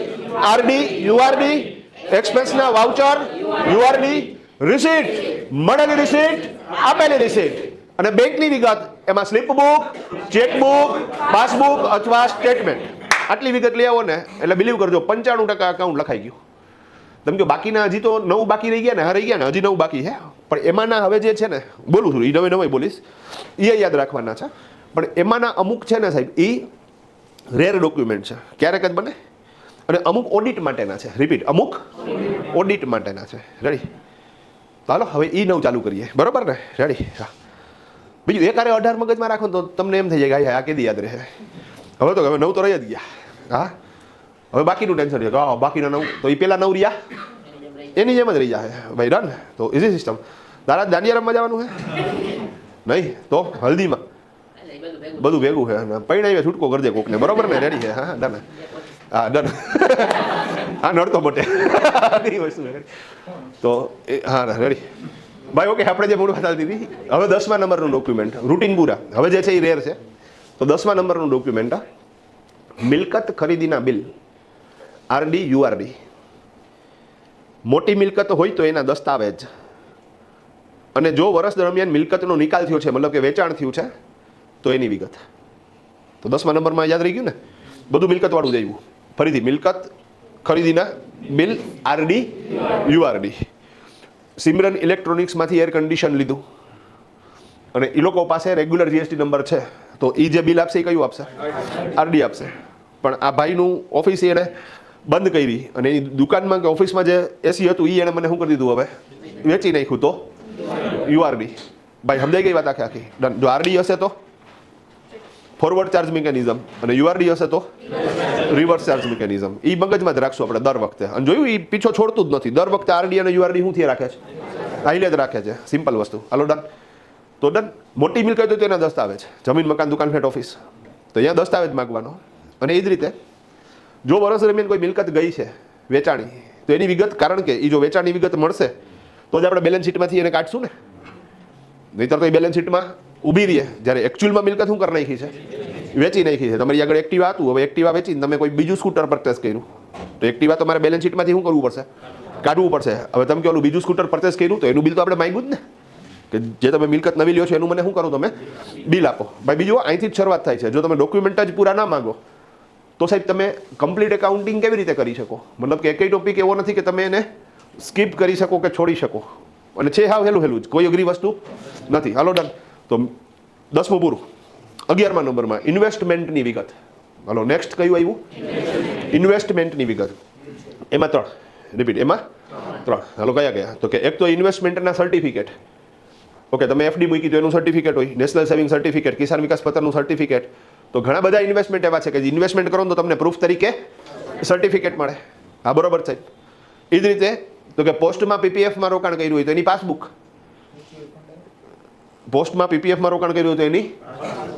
આરડી યુઆરડી, એક્સપેન્સના વાઉચર યુઆરડી, રિસીટ, મળેલી રિસીટ, આપેલી રિસીટ અને બેંકની વિગત, એમાં સ્લીપ બુક, ચેકબુક, પાસબુક અથવા સ્ટેટમેન્ટ. આટલી વિગત લઈ આવો ને એટલે બિલીવ કરજો 95% અકાઉન્ટ લખાઈ ગયું. તમે કે બાકીના હજી તો 9 બાકી રહી ગયા ને? હા, રહી ગયા ને, હજી 9 બાકી છે. પણ એમાંના હવે જે છે ને, બોલું છું એ નવે બોલીશ, એ યાદ રાખવાના છે. પણ એમાંના અમુક છે ને સાહેબ, એ રેર ડોક્યુમેન્ટ છે, ક્યારેક જ બને, અને અમુક ઓડિટ માટેના છે. રિપીટ, અમુક ઓડિટ માટેના છે. રેડી? ચાલો હવે એ 9 ચાલુ કરીએ. બરોબર ને? રેડી? હા. બીજું એક 18 મગજમાં રાખો તો તમને એમ થઈ જાય કે આ કેદી યાદ રહે. હવે તો 9 તો રહી જ ગયા. હા, હવે બાકીનું ટેન્શન છે. હા, બાકીના 9 તો એ પેલા 9 રહ્યા એની જેમ જ રહી જાય ભાઈ. ડન. તો ઇઝી સિસ્ટમ. તારા દાંડિયા રમવા જવાનું છે? નહીં તો હલ્દીમાં બધું ભેગું છે. પૈણાવે છૂટકો કરજે કોકને. બરોબર ને? રેડી છે? હા, ડન. હા, ડન. હા, નડતો મોટે એ વસ્તુ તો હા, રેડી ભાઈ. ઓકે, આપણે જે મૂળ વાત આવતી હતી, હવે 10મા નંબરનું ડોક્યુમેન્ટ, રૂટીન પૂરા હવે જે છે એ રેર છે. તો 10મા નંબરનું ડોક્યુમેન્ટ, મિલકત ખરીદીના બિલ આરડી યુઆરડી. મોટી મિલકત હોય તો એના દસ્તાવેજ, અને જો વર્ષ દરમિયાન મિલકતનો નિકાલ થયો છે, મતલબ કે વેચાણ થયું છે, તો એની વિગત. તો 10મા નંબરમાં યાદ રહી ગયું ને? બધું મિલકતવાળું જ આવ્યું. ફરીથી, મિલકત ખરીદીના બિલ આરડી યુઆરડી. સિમરન ઇલેક્ટ્રોનિક્સમાંથી એર કન્ડિશન લીધું અને એ લોકો પાસે રેગ્યુલર જીએસટી નંબર છે, તો એ જે બિલ આપશે એ કયું આપશે? આરડી આપશે. પણ આ ભાઈનું ઓફિસ એને બંધ કરી અને એ દુકાનમાં કે ઓફિસમાં જે એસી હતું એ એને મને શું કરી દીધું? હવે વેચી નાખ્યું. તો યુઆરડી. ભાઈ સમજાઈ ગઈ વાત આખી? ડન. જો આરડી હશે તો ફોરવર્ડ ચાર્જ મિકેનિઝમ અને યુઆરડી હશે તો રિવર્સ ચાર્જ મિકેનિઝમ. એ મગજમાં જ રાખશું આપણે દર વખતે. અને જોયું એ પીછો છોડતું જ નથી. દર વખતે આરડી અને યુઆરડી શું થી રાખે છે? હાઈલે જ રાખે છે. સિમ્પલ વસ્તુ. હાલો ડન. તો ડન. મોટી મિલકત હોય તો એના દસ્તાવેજ, જમીન, મકાન, દુકાન, ફ્લેટ, ઓફિસ, તો અહીંયા દસ્તાવેજ માગવાનો. અને એ જ રીતે જો વર્ષ દરમિયાન કોઈ મિલકત ગઈ છે વેચાણી, તો એની વિગત, કારણ કે એ જો વેચાણની વિગત મળશે તો જ આપણે બેલેન્સ શીટમાંથી એને કાઢશું ને, નહીંતર તો એ બેલેન્સ શીટમાં ઊભી રહીએ. જ્યારે એકચ્યુઅલમાં મિલકત શું કરી નાખી છે, વેચી નાખી છે. તમારી આગળ એક્ટિવા હતું, હવે એક્ટિવા વેચીને તમે કોઈ બીજું સ્કૂટર પરચેસ કર્યું, તો એક્ટિવા તમારે બેલેન્સ શીટમાંથી શું કરવું પડશે, કાઢવું પડશે. હવે તમે કહો બીજું સ્કૂટર પરચેસ કર્યું તો એનું બિલ તો આપણે માંગ્યું જ ને, કે જે તમે મિલકત નવી લ્યો છો એનું મને શું કરો, તમે બિલ આપો. ભાઈ બીજું અહીંથી જ શરૂઆત થાય છે. જો તમે ડોક્યુમેન્ટ જ પૂરા ના માંગો તો સાહેબ તમે કમ્પ્લીટ એકાઉન્ટિંગ કેવી રીતે કરી શકો? મતલબ કે એકય ટોપિક એવો નથી કે તમે એને સ્કીપ કરી શકો કે છોડી શકો, અને છે હાવ હેલું જ, કોઈ અઘરી વસ્તુ નથી. હાલો ડન. તો 10મું પૂરું. 11મા નંબરમાં ઇન્વેસ્ટમેન્ટની વિગત. હાલો નેક્સ્ટ કયું આવ્યું? ઇન્વેસ્ટમેન્ટની વિગત. એમાં 3 રિપીટ, એમાં 3. હાલો કયા કયા? તો કે એક તો ઇન્વેસ્ટમેન્ટના સર્ટિફિકેટ. ઓકે, તમે એફડી મૂકી તો એનું સર્ટિફિકેટ હોય, નેશનલ સેવિંગ સર્ટિફિકેટ, કિસાન વિકાસ પત્રનું સર્ટિફિકેટ. તો ઘણા બધા ઇન્વેસ્ટમેન્ટ એવા છે કે ઇન્વેસ્ટમેન્ટ કરો તો તમને પ્રૂફ તરીકે સર્ટિફિકેટ મળે. હા બરોબર સાહેબ. એ જ રીતે તો કે પોસ્ટમાં પીપીએફમાં રોકાણ કર્યું હોય તો એની પાસબુક, પોસ્ટમાં પીપીએફમાં રોકાણ કર્યું હોય તો એની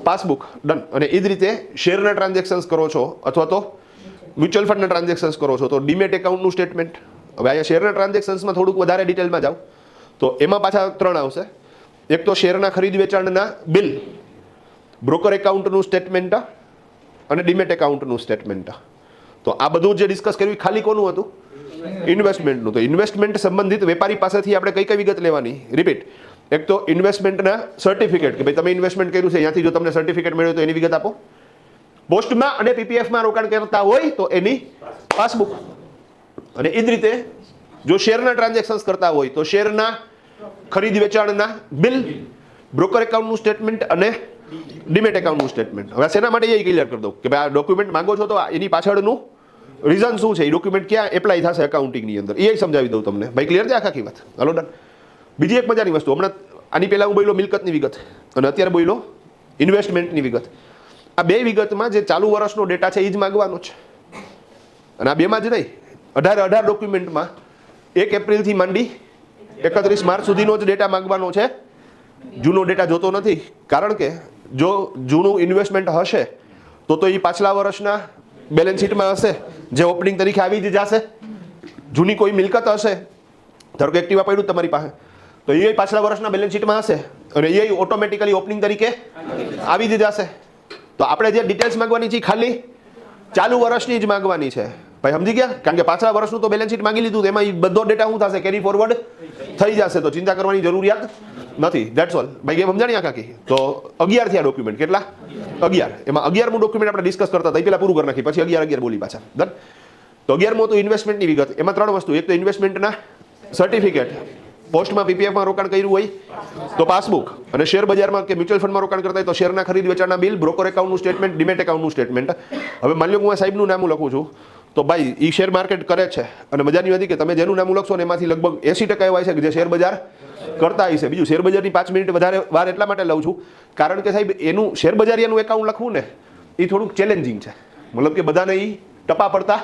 પાસબુક. ડન. અને એ જ રીતે શેરના ટ્રાન્ઝેક્શન્સ કરો છો અથવા તો મ્યુચ્યુઅલ ફંડના ટ્રાન્ઝેક્શન્સ કરો છો તો ડીમેટ એકાઉન્ટનું સ્ટેટમેન્ટ. હવે અહીંયા શેરના ટ્રાન્ઝેક્શન્સમાં થોડુંક વધારે ડિટેલમાં જાઓ તો એમાં પાછા 3 આવશે. એક તો શેરના ખરીદ વેચાણના બિલ, બ્રોકર એકાઉન્ટનું સ્ટેટમેન્ટ અને ડીમેટ એકાઉન્ટનું સ્ટેટમેન્ટ. તો આ બધું જે ડિસ્કસ કર્યું ખાલી કોનું હતું? ઇન્વેસ્ટમેન્ટનું. તો ઇન્વેસ્ટમેન્ટ સંબંધિત વેપારી પાસેથી આપણે કઈ કઈ વિગત લેવાની? રિપીટ. એક તો ઇન્વેસ્ટમેન્ટના સર્ટિફિકેટ, કે ભાઈ તમે ઇન્વેસ્ટમેન્ટ કર્યું છે ત્યાંથી જો તમને સર્ટિફિકેટ મળ્યો તો એની વિગત આપો. પોસ્ટમાં અને પીપીએફમાં રોકાણ કરતા હોય તો એની પાસબુક. અને એ જ રીતે જો શેરના ટ્રાન્ઝેક્શન્સ કરતા હોય તો શેરના ખરીદ વેચાણના બિલ, બ્રોકર એકાઉન્ટનું સ્ટેટમેન્ટ અને ડીમેટ એકાઉન્ટનું સ્ટેટમેન્ટ. હવે શેના માટે એ ક્લિયર કરી દઉં કે ભાઈ આ ડોક્યુમેન્ટ માંગો છો તો એની પાછળનું રીઝન શું છે, એ ડોક્યુમેન્ટ ક્યાં એપ્લાય થશે એકાઉન્ટિંગની અંદર, એ સમજાવી દઉં તમને. ભાઈ ક્લિયર છે આખી વાત? હાલો ડન. બીજી એક મજાની વસ્તુ, હમણાં આની પહેલાં હું બોલ્યો મિલકતની વિગત અને અત્યારે બોલ્યો ઇન્વેસ્ટમેન્ટની વિગત. આ બે વિગતમાં જે ચાલુ વર્ષનો ડેટા છે એ જ માગવાનો છે. અને આ બેમાં જ નહીં, 18 ડોક્યુમેન્ટમાં 1 એપ્રિલથી માંડી 31 માર્ચ સુધીનો જ ડેટા માંગવાનો છે. જૂનો ડેટા જોતો નથી, કારણ કે જો જૂનું ઇન્વેસ્ટમેન્ટ હશે તો એ પાછલા વર્ષના બેલેન્સ શીટમાં હશે, જે ઓપનિંગ તરીકે આવી જ જશે. જૂની કોઈ મિલકત હશે, ધારો કે એક્ટિવા પડ્યું તમારી પાસે, તો એ પાછલા વર્ષના બેલેન્સ શીટમાં હશે અને એ ઓટોમેટિકલી ઓપનિંગ તરીકે આવી જ જશે. તો આપણે જે ડિટેલ્સ માંગવાની છે ખાલી ચાલુ વર્ષની જ માંગવાની છે. ભાઈ સમજી ગયા? કારણ કે પાછલા વર્ષનું તો બેલેન્સ શીટ માંગી લીધું, એમાં બધો ડેટા શું થશે, કેરી ફોરવર્ડ થઈ જશે, તો ચિંતા કરવાની જરૂરિયાત નથી. That's all. ભાઈ કેમ સમજાણી આખી? તો 11 થયા ડોક્યુમેન્ટ. કેટલા? 11. એમાં 11મું ડોક્યુમેન્ટ આપણે ડિસ્કસ કરતા હતા, એ પહેલા પૂરું કરી નાખી, પછી 11 બોલી પાછા. ડન. તો 11મું હતું ઇન્વેસ્ટમેન્ટની વિગત. એમાં 3 વસ્તુ. એક તો ઇન્વેસ્ટમેન્ટના સર્ટિફિકેટ, પોસ્ટમાં પીપીએફમાં રોકાણ કર્યું હોય તો પાસબુક, અને શેર બજારમાં કે મ્યુચ્યુઅલ ફંડમાં રોકાણ કરતા હોય તો શેરના ખરીદ વેચાણના બિલ, બ્રોકર એકાઉન્ટનું સ્ટેટમેન્ટ, ડીમેટ એકાઉન્ટનું સ્ટેટમેન્ટ. હવે માની લો હું આ સાહેબનું નામ લખું છું તો ભાઈ એ શેર માર્કેટ કરે છે, અને મજાની વાત કે તમે જેનું નામ લખશો ને એમાંથી લગભગ 80% એવા છે કે જે શેર બજાર કરતા હશે. બીજું શેર બજારની 5 મિનિટ વધારે વાર એટલા માટે લઉં છું કારણ કે સાહેબ એનું શેર બજારિયાનું એકાઉન્ટ લખવું ને એ થોડુંક ચેલેન્જિંગ છે. મતલબ કે બધાને એ ટપા પડતા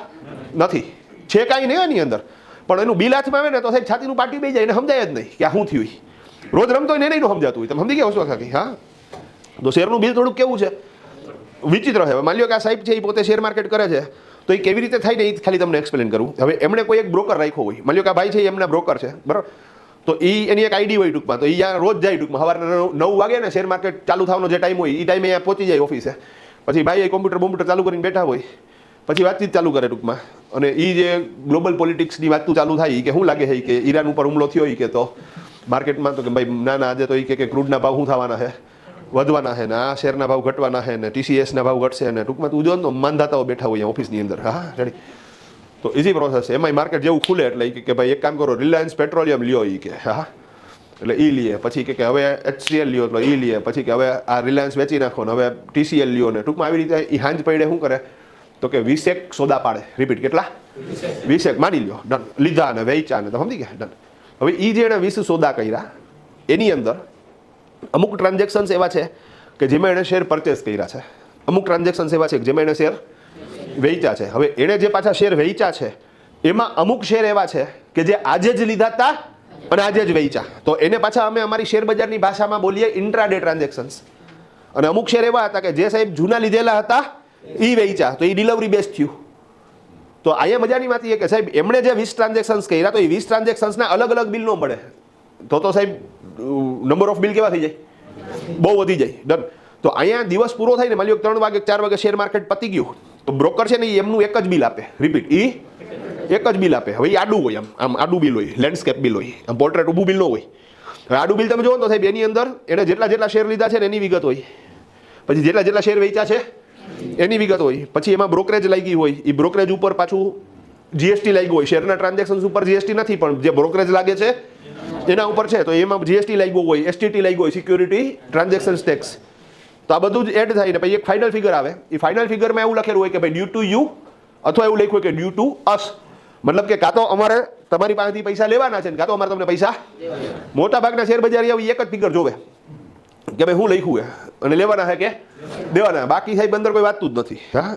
નથી, છે કાંઈ નહીં એની અંદર, પણ એનું બિલ હાથમાં આવે ને તો સાહેબ છાતીનું પાટી બેસી જાય, એને સમજાય જ નહીં કે આ શું થયું. રોજ રમતો હોય ને નહીં સમજાતું હોય. તમે સમજી ગયા વસ્તુ ખાલી? હા. તો શેરનું બિલ થોડુંક કેવું છે, વિચિત્ર છે. માની લો કે આ સાહેબ છે એ પોતે શેર માર્કેટ કરે છે તો એ કેવી રીતે થાય ને એ ખાલી તમને એક્સપ્લેન કરું. હવે એમણે કોઈ એક બ્રોકર રાખ્યો હોય, માની લો કે આ ભાઈ છે એમના બ્રોકર છે, બરાબર? તો એની એક આઈડી હોય ટૂંકમાં, તો એ રોજ જાય ટૂંકમાં, સવારના 9 વાગે ને શેર માર્કેટ ચાલુ થવાનો જે ટાઈમ હોય એ ટાઈમે અહીંયા પહોંચી જાય ઓફિસે. પછી ભાઈ કોમ્પ્યુટર ચાલુ કરીને બેઠા હોય, પછી વાતચીત ચાલુ કરે ટૂંકમાં, અને એ જે ગ્લોબલ પોલિટિક્સની વાતચીત ચાલુ થાય કે શું લાગે છે કે ઈરાન ઉપર હુમલો થયો હોય કે તો માર્કેટમાં, તો કે ભાઈ ના આજે તો એ કે ક્રૂડના ભાવ શું થવાના છે, વધવાના છે ને, આ શેરના ભાવ ઘટવાના છે ને, TCSના ભાવ ઘટશે ને, ટૂંકમાં તું જો ને માંધાતાઓ બેઠા હોય ઓફિસની અંદર. હા રેડી. તો ઇઝી પ્રોસેસ છે. એમાંય માર્કેટ જેવું ખુલે એટલે કે ભાઈ એક કામ કરો, રિલાયન્સ પેટ્રોલિયમ લ્યો એ કે, હા એટલે એ લઈએ, પછી કે હવે HCL લ્યો એટલે એ લઈએ, પછી કે હવે આ રિલાયન્સ વેચી નાખો ને હવે TCL લ્યો ને, ટૂંકમાં આવી રીતે એ હાંજ પડે શું કરે તો કે 20 સોદા પાડે. રિપીટ, કેટલા? 20 માની લ્યો. ડન. લીધા અને વેચ્યા ને, તો સમજી ગયા? ડન. હવે એ જે એણે 20 સોદા કર્યા એની અંદર અમુક ટ્રાન્ઝેક્શન્સ એવા છે કે જેમાં એણે શેર પરચેસ કર્યા છે, અમુક ટ્રાન્ઝેક્શન્સ એવા છે કે જેમાં એણે શેર વેચ્યા છે. હવે એણે જે પાછા શેર વેચ્યા છે એમાં અમુક શેર એવા છે કે જે આજે જ લીધા હતા અને આજે જ વેચ્યા, તો એને પાછા અમે અમારી શેર બજારની ભાષામાં બોલીએ ઇન્ટ્રાડે ટ્રાન્ઝેક્શન્સ. અને અમુક શેર એવા હતા કે જે સાહેબ જૂના લીધેલા હતા એ વેચ્યા, તો એ ડિલિવરી બેઝ થયું. તો અહીંયા મજાની વાત એ કે સાહેબ એમણે જે 20 ટ્રાન્ઝેક્શન્સ કર્યા તો એ 20 ટ્રાન્ઝેક્શન્સના અલગ અલગ બિલ ન મળે, તો સાહેબ નંબર ઓફ બિલ કેવા થઈ જાય, બહુ વધી જાય. ડન. તો અહીંયા દિવસ પૂરો થાય ને, માની લો 3 વાગે 4 વાગે શેર માર્કેટ પતી ગયું, તો બ્રોકર છે ને એમનું એક જ બિલ આપે, રિપીટ, એ એક જ બિલ આપે. હવે એ આડું હોય, આમ આડું બિલ હોય, લેન્ડસ્કેપ બિલ હોય, આમ પોર્ટ્રેટ ઊભું બિલ ન હોય. હવે આડું બિલ તમે જોવો તો સાહેબ એની અંદર એને જેટલા શેર લીધા છે ને એની વિગત હોય, પછી જેટલા શેર વેચ્યા છે એની વિગત હોય, પછી એમાં બ્રોકરેજ લાગી હોય, એ બ્રોકરેજ ઉપર પાછું જીએસટી લાગ્યું હોય. શેરના ટ્રાન્ઝેક્શન ઉપર જીએસટી નથી, પણ જે બ્રોકરેજ લાગે છે એના ઉપર છે, તો એમાં જીએસટી લાગ્યું હોય, એસટીટી લાગ્યું હોય, સિક્યુરિટી ટ્રાન્ઝેક્શન ટેક્સ. તો આ બધું જ એડ થાય ને પછી એક ફાઇનલ ફિગર આવે. એ ફાઇનલ ફિગરમાં એવું લખેલું હોય કે ભાઈ ડ્યુ ટુ યુ, અથવા એવું લખ્યું હોય કે ડ્યુ ટુ અસ, મતલબ કે કાં તો અમારે તમારી પાસેથી પૈસા લેવાના છે ને કાં તો અમારે તમને પૈસા. મોટા ભાગના શેર બજાર એક જ ફિગર જોવે કે ભાઈ હું લખ્યું છે અને લેવાના છે કે દેવાના, બાકી સાહેબ અંદર કોઈ વાતતું જ નથી. હા,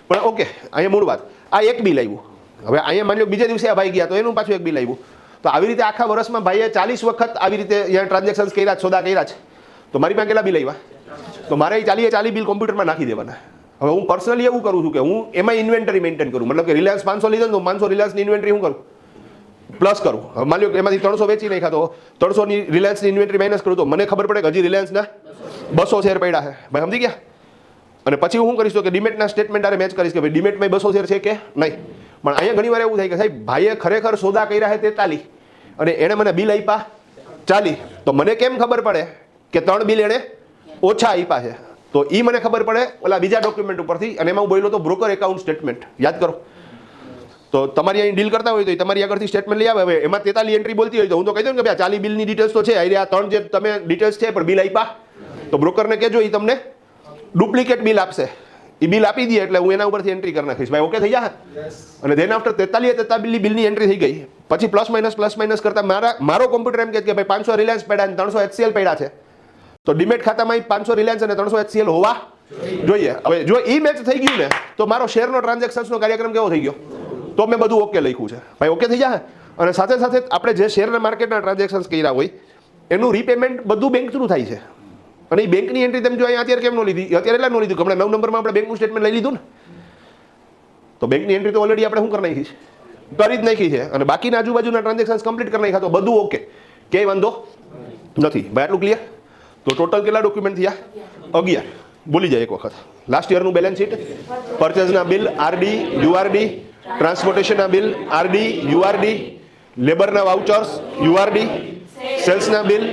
પણ ઓકે, અહીંયા મૂળ વાત, આ એક બિલ આવ્યું. હવે અહીંયા માની લો બીજે દિવસે આ ભાઈ ગયા તો એનું પાછું એક બિલ આવ્યું. તો આવી રીતે આખા વર્ષમાં ભાઈએ 40 વખત આવી રીતે અહીંયા ટ્રાન્ઝેક્શન કર્યા, સોદા કર્યા છે. તો મારી પાસે કેટલા બિલ આવ્યા? તો મારે એ 40 બિલ કોમ્પ્યુટરમાં નાખી દેવાના. હવે હું પર્સનલી એવું કરું છું કે હું એમાં ઇન્વેન્ટરી મેન્ટેન કરું, મતલબ કે રિલાયન્સ 500 લીધો ને તો 500 રિલાયન્સની ઇન્વેન્ટરી હું કરું, પ્લસ કરું. હવે માની લો એમાંથી 300 વેચી નાખ્યા તો 300ની રિલાયન્સની ઇન્વેન્ટરી માઇનસ કરું તો મને ખબર પડે કે હજી રિલાયન્સના 200 શેર પડ્યા છે, ભાઈ સમજી ગયા? અને પછી હું કરીશ તો કે ડિમેટના સ્ટેટમેન્ટ આરે મેચ કરીશ કે ભાઈ ડિમેટમાં 200 શેર છે કે નહીં. પણ અહીંયા ઘણી વાર એવું થાય કે સાહેબ ભાઈએ ખરેખર સોદા કર્યા છે 43 અને એણે મને બિલ આપ્યા 40, તો મને કેમ ખબર પડે કે 3 બિલ એણે ઓછા આપ્યા છે? તો એ મને ખબર પડે ઓલા બીજા ડોક્યુમેન્ટ ઉપરથી, અને એમાં હું બોલ્યો તો બ્રોકર એકાઉન્ટ સ્ટેટમેન્ટ, યાદ કરો. તો તમારી અહીં ડીલ કરતા હોય તો તમારી આગળથી સ્ટેટમેન્ટ લઈ આવે. હવે એમાં 43 એન્ટ્રી બોલતી હોય તો હું તો કહી દઉં કે ભાઈ 40 બિલની ડિટેલ્સ તો છે, આ 3 જે તમે ડિટેલ્સ છે પણ બિલ આપ્યા, તો બ્રોકરને કહેજો એ તમને ડુપ્લિકેટ બિલ આપશે. એ બિલ આપી દે એટલે હું એના ઉપરથી એન્ટ્રી કરી નાખીશ, ભાઈ ઓકે થઈ જાય. અને ધેન આફ્ટર 43 બિલની એન્ટ્રી થઈ ગઈ પછી પ્લસ માઇનસ કરતા મારો કોમ્પ્યુટર એમ કહે કે ભાઈ 500 રિલાયન્સ પડ્યા અને 300 HCL પડ્યા છે, તો ડિમેટ ખાતામાં 500 રિલાયન્સ અને 300 HCL હોવા જોઈએ. હવે જો એ મેચ થઈ ગયું ને તો મારો શેરનો ટ્રાન્ઝેક્શન્સનો કાર્યક્રમ કેવો થઈ ગયો? તો મેં બધું ઓકે લખ્યું છે, ભાઈ ઓકે થઈ જાય. અને સાથે સાથે આપણે જે શેરના માર્કેટના ટ્રાન્ઝેક્શન્સ કર્યા હોય એનું રીપેમેન્ટ બધું બેંક થ્રુ થાય છે. અને એ બેંકની એન્ટ્રી તમે જો અહીંયા અત્યારે કેમ ન લીધી? અત્યારે એટલા ન લીધું કે હમણાં 9 નંબરમાં આપણે બેંકનું સ્ટેટમેન્ટ લઈ લીધું ને, તો બેંકની એન્ટ્રી તો ઓલરેડી આપણે શું કરી નાખી છે, કરી જ નાખી છે. અને બાકીના આજુબાજુના ટ્રાન્ઝેક્શન્સ કમ્પ્લીટ કરી નાખ્યા, તો બધું ઓકે, ક્યાંય વાંધો નથી. ભાઈ આટલું ક્લિયર? તો ટોટલ કેટલા ડોક્યુમેન્ટ થયા? 11. બોલી જાય એક વખત. લાસ્ટ યરનું બેલેન્સ શીટ, પરચેઝના બિલ આરડી યુઆરડી, ટ્રાન્સપોર્ટેશનના બિલ આરડી યુઆરડી, લેબરના વાઉચર્સ યુઆરડી, સેલ્સના bill,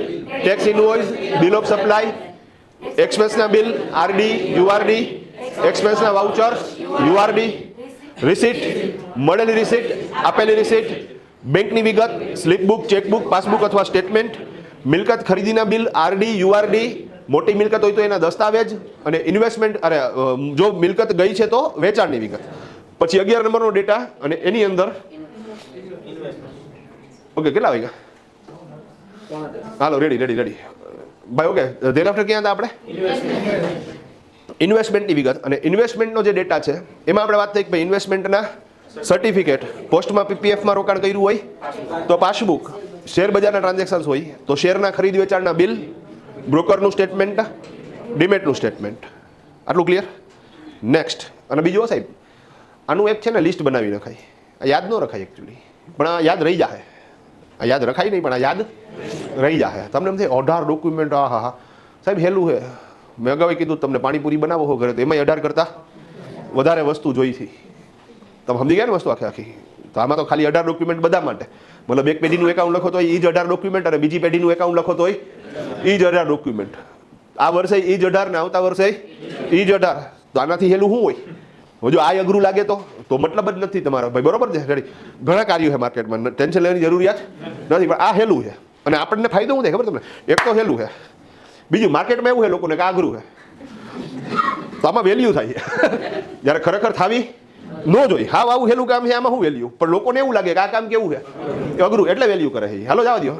tax invoice, bill of supply, એક્સપેન્સના બિલ આરડી યુઆરડી, એક્સપેન્સના વાઉચર્સ યુઆરડી, રિસીટ, મળેલી રિસીટ, આપેલી રિસીટ, બેંકની વિગત, સ્લીપબુક, ચેકબુક, પાસબુક અથવા સ્ટેટમેન્ટ, મિલકત ખરીદીના બિલ આરડી યુઆરડી, મોટી મિલકત હોય તો એના દસ્તાવેજ, અને ઇન્વેસ્ટમેન્ટ, જો મિલકત ગઈ છે તો વેચાણની વિગત. પછી 11 નંબરનો ડેટા, અને એની અંદર ઓકે કેટલા વાગ્યા? હાલો રેડી ભાઈ ઓકે. ધેન આફ્ટર ક્યાં હતા આપણે? ઇન્વેસ્ટમેન્ટની વિગત. અને ઇન્વેસ્ટમેન્ટનો જે ડેટા છે એમાં આપણે વાત થઈ કે ભાઈ ઇન્વેસ્ટમેન્ટના સર્ટિફિકેટ, પોસ્ટમાં પીપીએફમાં રોકાણ કર્યું હોય તો પાસબુક, શેર બજારના ટ્રાન્ઝેક્શન્સ હોય તો શેરના ખરીદ વેચાણના બિલ, બ્રોકરનું સ્ટેટમેન્ટ, ડિમેટનું સ્ટેટમેન્ટ. આટલું ક્લિયર? નેક્સ્ટ. અને બીજું સાહેબ આનું એક છે ને લિસ્ટ બનાવી રખાય. આ યાદ ન રખાય એકચ્યુઅલી, પણ આ યાદ રહી જાય. આ યાદ રખાય નહીં પણ આ યાદ રહી જાય. તમને એમ થાય 18 ડોક્યુમેન્ટ, હા સાહેબ હેલું છે. મેં અગાઉ કીધું તમને પાણીપુરી બનાવો હો ઘરે તો એમાં 18 કરતાં વધારે વસ્તુ જોઈ છે. તમે સમજી ગયા ને વસ્તુ આખી? તો આમાં તો ખાલી 18 ડોક્યુમેન્ટ બધા માટે, મતલબ એક પેઢીનું એકાઉન્ટ લખો તો એ જ 18 ડોક્યુમેન્ટ, અને બીજી પેઢીનું એકાઉન્ટ લખો તો એ જ 18 ડોક્યુમેન્ટ. આ વર્ષે એ જ 18 ને આવતા વર્ષે એ જ 18. તો આનાથી હેલું શું હોય? જો આ અઘરું લાગે તો મતલબ જ નથી તમારા, ભાઈ બરોબર છે. રેડી, ઘણા કાર્યો છે માર્કેટમાં, ટેન્શન લેવાની જરૂરિયાત નથી, પણ આ હેલું છે. અને આપણને ફાયદો શું થાય ખબર તમને? એક તો હેલું છે, બીજું માર્કેટમાં એવું છે લોકોને કે આઘરું છે, તો આમાં વેલ્યુ થાય. જ્યારે ખરેખર થાવી ન જોઈ. હા આવું હેલું કામ છે, આમાં શું વેલ્યુ? પણ લોકોને એવું લાગે કે આ કામ કેવું છે, એ અઘરું, એટલે વેલ્યુ કરે છે. હાલો જવા દો.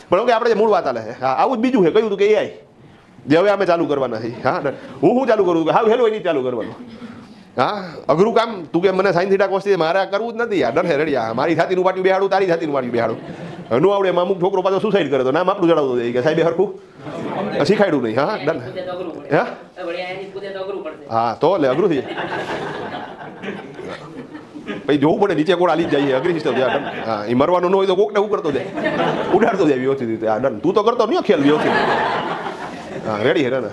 પણ ઓકે, આપણે જે મૂળ વાત હાલે છે, હા આવું જ બીજું છે. કહ્યું હતું કે એઆઈ જે હવે અમે ચાલુ કરવાના છે. હા હું ચાલુ કરું છું? હા હેલું એ નહીં ચાલુ કરવાનું. હા અઘરું કામ તું કે મને સાઈન થીટા કોસથી મારે કરવું જ નથી યાર. ડર હે રેડી. મારી છાતીનું પાટિયું બેહાડું, તારી છાતીનું પાટિયું બેહાડું. ન આવડે એમાં અમુક છોકરો પાછો સુસાઇડ કરે તો નામ આપણું જણાવતો જાય કે સાહેબ હરખું શીખાડ્યું નહીં. હા ડન. હા તો એટલે અઘરું થઈ જાય. પછી જોવું પડે નીચે કોણ હાલી જાય અઘરી સિસ્ટમ છે. હા એ મરવાનું ન હોય તો કોકને હું કરતો જાય ઉડાડતો જાય વ્યવસ્થિત રીતે. હા ડન. તું તો કરતો નહીં ખેલ વ્યવસ્થિત. હા રેડી હે ને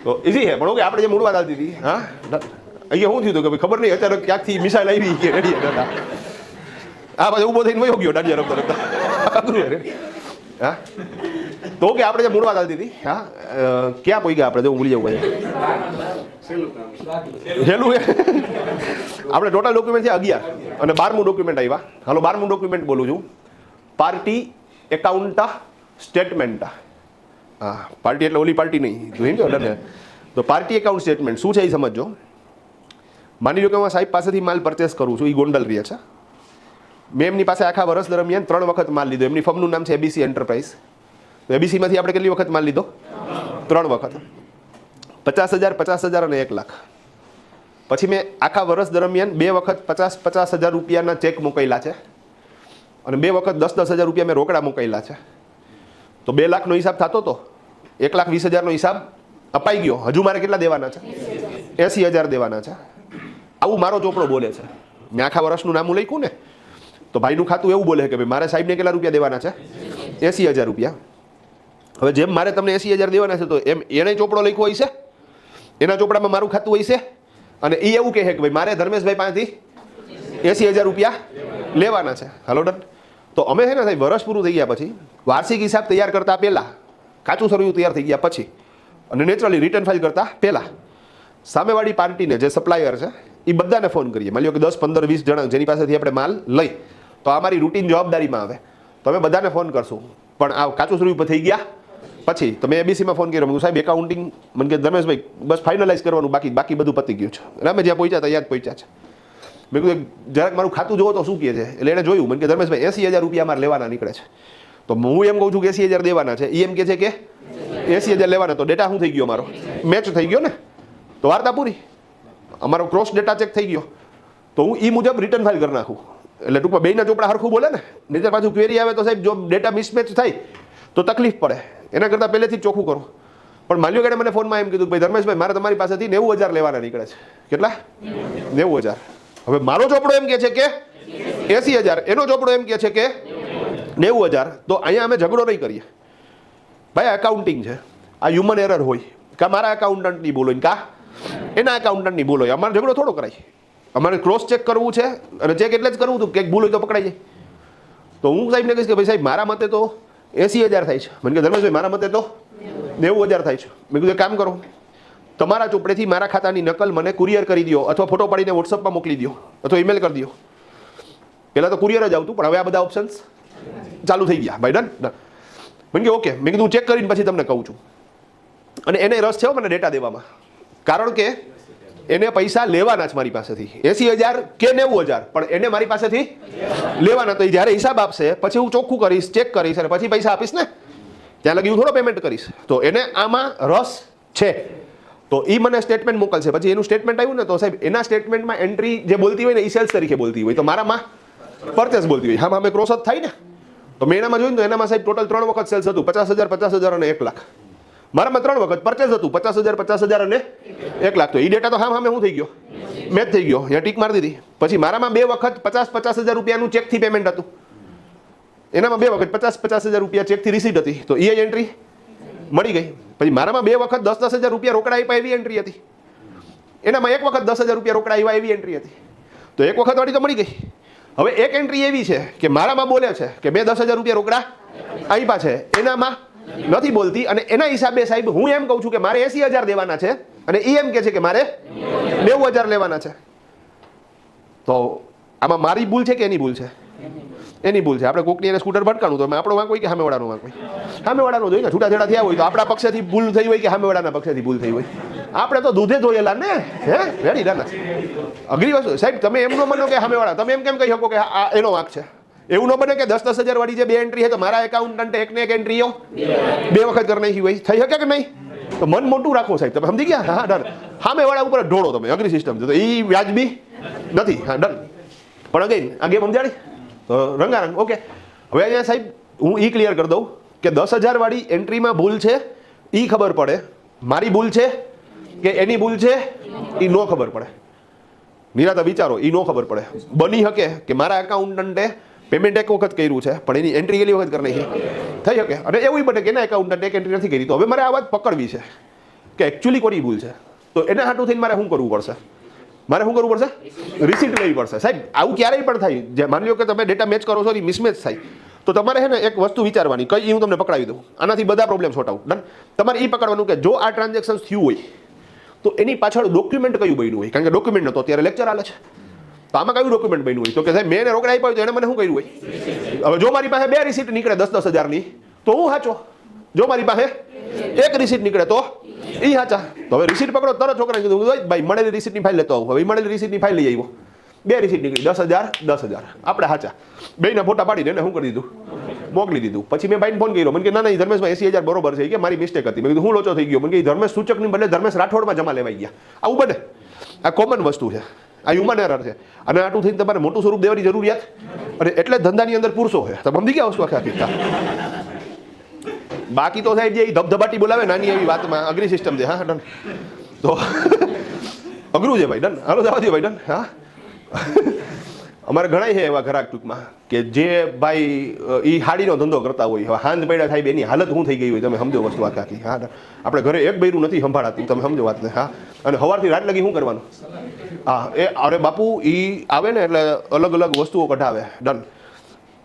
તો ઇઝી હે. પણ ઓકે આપણે જે મૂળ વાત આવતી હતી હા અહીંયા શું થયું હતું કે ભાઈ ખબર નહીં અચાનક ક્યાંકથી મિસાઇલ આવી કે રેડી હે દાદા આ પાછો ઊભો થઈને વયો ગયો દાંડિયા રમતો રમતા. હા તો કે આપણે જે મૂળ વાત આવતી હતી હા ક્યાં પહોંચી ગયા આપણે જો ભૂલી જવું પડે હેલું આપણે ટોટલ ડોક્યુમેન્ટ છે 11 અને 12મું ડોક્યુમેન્ટ આવ્યા. હાલો 12મું ડોક્યુમેન્ટ બોલું છું. Party account statement. હા પાર્ટી એટલે ઓલી પાર્ટી નહીં જોઈ ને તો પાર્ટી એકાઉન્ટ સ્ટેટમેન્ટ શું છે એ સમજો. માની લો કે હું સાહેબ પાસેથી માલ પરચેસ કરું છું. એ ગોંડલ રહે છે. મેં એમની પાસે આખા વર્ષ દરમિયાન 3 વખત માલ લીધો. એમની ફર્મનું નામ છે એબીસી એન્ટરપ્રાઇઝ. તો એબીસીમાંથી આપણે કેટલી વખત માલ લીધો? 3 વખત. 50,000, 50,000 અને 1 લાખ. પછી મેં આખા વર્ષ દરમિયાન 2 વખત 50,000 રૂપિયાના ચેક મોકલેલા છે અને 2 વખત 10,000 રૂપિયા મેં રોકડા મોકલેલા છે. તો 2 લાખનો હિસાબ થતો હતો. 1,20,000નો હિસાબ અપાઈ ગયો. હજુ મારે કેટલા દેવાના છે? 80,000 દેવાના છે. આવું મારો ચોપડો બોલે છે. મેં આખા વર્ષનું નામું લખ્યું ને તો ભાઈનું ખાતું એવું બોલે કે ભાઈ મારે સાહેબને કેટલા રૂપિયા દેવાના છે? 80,000 રૂપિયા. હવે જેમ મારે તમને 80,000 દેવાના છે તો એમ એને ચોપડો લખ્યો હોય છે. એના ચોપડામાં મારું ખાતું હોય છે અને એ એવું કહે કે ભાઈ મારે ધર્મેશભાઈ પાસેથી 80,000 રૂપિયા લેવાના છે. હાલો ડન. તો અમે છે ને સાહેબ વર્ષ પૂરું થઈ ગયા પછી વાર્ષિક હિસાબ તૈયાર કરતા પહેલાં કાચું સરયું તૈયાર થઈ ગયા પછી અને નેચરલી રિટર્ન ફાઇલ કરતા પહેલાં સામેવાળી પાર્ટીને જે સપ્લાયર છે એ બધાને ફોન કરીએ. માની લો કે 10, 15, 20 જણા જેની પાસેથી આપણે માલ લઈ તો આ મારી રૂટીન જવાબદારીમાં આવે. તો અમે બધાને ફોન કરશું. પણ આ કાચું સરયું પર થઈ ગયા પછી તો મેં એબીસીમાં ફોન કર્યો. મેં સાહેબ એકાઉન્ટિંગ મને કે ધર્મેશભાઈ બસ ફાઇનલાઇઝ કરવાનું બાકી બધું પતી ગયું છે. અને અમે જ્યાં પહોંચ્યા ત્યાં યાદ પહોંચ્યા છે. મેં કીધું જરાક મારું ખાતું જોવો તો શું કહે છે. એટલે એને જોયું. મને કે ધર્મેશભાઈ 80,000 રૂપિયા મારે લેવાના નીકળે છે. તો હું એમ કહું છું કે 80,000 દેવાના છે. એ એમ કહે છે કે 80,000 લેવાના. તો ડેટા શું થઈ ગયો મારો? મેચ થઈ ગયો ને. તો વાર્તા પૂરી. અમારો ક્રોસ ડેટા ચેક થઈ ગયો. તો હું એ મુજબ રિટર્ન ફાઇલ કરી નાખું. એટલે ટૂંકમાં બેયના ચોપડા હરખું બોલે ને. નીચે પાછું ક્વેરી આવે તો સાહેબ જો ડેટા મિસમેચ થાય તો તકલીફ પડે. એના કરતાં પહેલેથી જ ચોખ્ખું કરું. પણ માલ્યો કે મને ફોનમાં એમ કીધું કે ભાઈ ધર્મેશભાઈ મારે તમારી પાસેથી 90,000 લેવાના નીકળે છે. કેટલા? 90,000. હવે મારો ચોપડો એમ કહે છે કે 80,000. એનો ચોપડો એમ કહે છે કે 90,000. તો અહીંયા અમે ઝઘડો નહીં કરીએ. ભાઈ એકાઉન્ટિંગ છે. આ હ્યુમન એરર હોય કા મારા એકાઉન્ટન્ટની બોલો કા એના એકાઉન્ટન્ટની બોલો. અમારે ઝઘડો થોડો કરાય. અમારે ક્રોસ ચેક કરવું છે અને ચેક એટલે જ કરવું હતું કે ભૂલ હોય તો પકડાઈ જાય. તો હું સાહેબને કહીશ કે ભાઈ સાહેબ મારા મતે તો 80,000 થાય છે. મને કે ધર્મેશભાઈ મારા મતે તો 90,000 થાય છે. મેં કીધું કામ કરો તમારા ચોપડેથી મારા ખાતાની નકલ મને કુરિયર કરી દો અથવા ફોટો પાડીને વોટ્સઅપમાં મોકલી દો અથવા ઈમેલ કરી દો. પહેલાં તો કુરિયર જ આવતું પણ હવે આ બધા ઓપ્શન્સ ચાલુ થઈ ગયા. ભાઈ ડન. મને કે ઓકે. મેં કીધું ચેક કરીને પછી તમને કહું છું. અને એને રસ છે મને ડેટા દેવામાં. કારણ કે એને પૈસા લેવાના જ મારી પાસેથી 80,000 કે 90,000 પણ એને મારી પાસેથી લેવાના. તો જ્યારે હિસાબ આપશે પછી હું ચોખ્ખું કરીશ ચેક કરીશ અને પછી પૈસા આપીશ ને. ત્યાં લગી હું થોડો પેમેન્ટ કરીશ. તો એને આમાં રસ છે. તો એ મને સ્ટેટમેન્ટ મોકલશે. પછી એનું સ્ટેટમેન્ટ આવ્યું ને તો સાહેબ એના સ્ટેટમેન્ટમાં એન્ટ્રી જે બોલતી હોય ને એ સેલ્સ તરીકે બોલતી હોય. તો મારામાં પરચેસ બોલતી હોય. હા અમે ક્રોસ જ થાય ને. તો મેં એનામાં જોયું તો એનામાં સાહેબ ટોટલ 3 વખત સેલ્સ હતું. 50,000, 50,000 અને 1 લાખ. મારામાં 3 વખત પરચેસ હતું. 50,000, 50,000 અને 1 લાખ. તો એ ડેટા તો હા શું થઈ ગયો? મેચ થઈ ગયો. અહીંયા ટીક મારી દીધી. પછી મારામાં 2 વખત 50,000 રૂપિયાનું ચેકથી પેમેન્ટ હતું. એનામાં 2 વખત 50,000 રૂપિયા ચેકથી રિસીટ હતી. તો એ એન્ટ્રી મળી ગઈ. પછી મારામાં 2 વખત 10,000 રૂપિયા રોકડા આપ્યા એવી એન્ટ્રી હતી. એનામાં 1 વખત 10,000 રૂપિયા રોકડા આવ્યા એવી એન્ટ્રી હતી. તો 1 વખત વાળી તો મળી ગઈ. હવે એક એન્ટ્રી એવી છે કે મારામાં બોલે છે કે મેં 10,000 રૂપિયા રોકડા આપ્યા છે. એનામાં નથી બોલતી અને એના હિસાબે સાહેબ હું એમ કહું છું કે મારે 80,000 દેવાના છે અને એ એમ કહે છે કે મારે 90,000 લેવાના છે. તો આમાં મારી ભૂલ છે કે એની ભૂલ છે? એની ભૂલ છે. આપણે કોકની એને સ્કૂટર ભટકાણું તો આપણો વાંક હોય કે સામેવાળાનો વાંક હોય? સામેવાળાનો જોઈએ ને. છૂટાછેડા થયા હોય તો આપણા પક્ષેથી ભૂલ થઈ હોય કે સામેવાળાના પક્ષેથી ભૂલ થઈ હોય? આપણે તો દૂધે ધોયેલા ને. હે રેડી ના અઘરી વસ્તુ સાહેબ. તમે એમ ન માનો કે સામેવાળા તમે એમ કેમ કહી શકો કે આ એનો વાંક છે? એવું ન બને કે 10,000 વાળી જે 2 એન્ટ્રી છે તો મારા એકાઉન્ટન્ટે એકને એક એન્ટ્રીઓ 2 વખત કરી નાખી હોય. થઈ શકે કે નહીં? તો મન મોટું રાખો સાહેબ. તમે સમજી ગયા? હા ડન. સામેવાળા ઉપર ઢોળો તમે. અઘરી સિસ્ટમ છે તો એ વ્યાજબી નથી. હા ડન. પણ અગેન આ ગેમ સમજાડી તો રંગારંગ. ઓકે. હવે અહીંયા સાહેબ હું એ ક્લિયર કરી દઉં કે 10,000 વાળી એન્ટ્રીમાં ભૂલ છે એ ખબર પડે. મારી ભૂલ છે કે એની ભૂલ છે એ ન ખબર પડે. નિરાતે વિચારો, એ નો ખબર પડે. બની શકે કે મારા એકાઉન્ટન્ટે પેમેન્ટ એક વખત કર્યું છે પણ એની એન્ટ્રી કેટલી વખત કરી નાખી, થઈ શકે. અને એવું બને કે એના એકાઉન્ટન્ટે એક એન્ટ્રી નથી કરી, તો હવે મારે આ વાત પકડવી છે કે એકચ્યુઅલી કોની ભૂલ છે. તો એના હાટું થઈને મારે શું કરવું પડશે? રિસીટ લેવી પડશે. સાહેબ આવું ક્યારેય પણ થાય, જે માની લો કે તમે ડેટા મેચ કરો છો એ મિસમેચ થાય, તો તમારે છે ને એક વસ્તુ વિચારવાની, કઈ હું તમને પકડાવી દઉં, આનાથી બધા પ્રોબ્લેમ સોર્ટ આઉટ. ડન. તમારે એ પકડવાનું કે જો આ ટ્રાન્ઝેક્શન થયું હોય તો એની પાછળ ડોક્યુમેન્ટ કયું બન્યું હોય, કારણ કે ડોક્યુમેન્ટ નહોતો, અત્યારે લેક્ચર હાલે છે, તો આમાં કયું ડોક્યુમેન્ટ બન્યું હોય? તો કે સાહેબ મેં એને રોકડા આપ્યા હોય તો એને મને શું કર્યું હોય? હવે જો મારી પાસે 2 રિસીટ નીકળે 10-10 હજારની તો હું સાચો, જો મારી પાસે 1 રિસીટ નીકળે તો એ સાચા. તો હવે રિસીટ પકડો, તરત છોકરાને કીધું ભાઈ મળેલી રિસીટની ફાઇલ લેતો આવું. હવે મળેલી રિસીટની ફાઇલ લઈ આવ્યો, 2 રિસીટ નીકળી, 10,000 આપણે સાચા, બેયના ફોટા પાડીને એને શું કરી દીધું, મોકલી દીધું. પછી મેં ભાઈને ફોન કર્યો, મને કે ના ના ધર્મેશભાઈ 80,000 બરોબર છે, કે મારી મિસ્ટેક હતી. મેં કીધું હું લોચો થઈ ગયો, મને કે ધર્મેશ સૂચકની બદલે ધર્મેશ રાઠોડમાં જમા લેવાઈ ગયા. આવું બને, આ કોમન વસ્તુ છે, આ હ્યુમન એરર છે. અને આટલું થઈને તમારે મોટું સ્વરૂપ દેવાની જરૂરિયાત, અને એટલે ધંધાની અંદર પુરુષો છે. તમે સમજી ગયા વસ્તુ આખી. બાકી તો સાહેબ જે ધબધબાટી બોલાવે નાની એવી વાતમાં અગ્રી સિસ્ટમ છે. હા ડન. તો અઘરું છે ભાઈ. ડન. હાલો જવા દો ભાઈ. ડન. હા અમારે ઘણા છે એવા ઘરાક ટૂંકમાં કે જે ભાઈ એ હાડીનો ધંધો કરતા હોય, હવે હાંજ પડ્યા થાય એની હાલત શું થઈ ગઈ હોય, તમે સમજો વસ્તુ આખી. હા આપણે ઘરે એક બૈરું નથી સંભાળાતું, તમે સમજો વાતને. હા અને સવારથી રાત લગી શું કરવાનું? હા એ અરે બાપુ એ આવે ને એટલે અલગ અલગ વસ્તુઓ કઢાવે. ડન.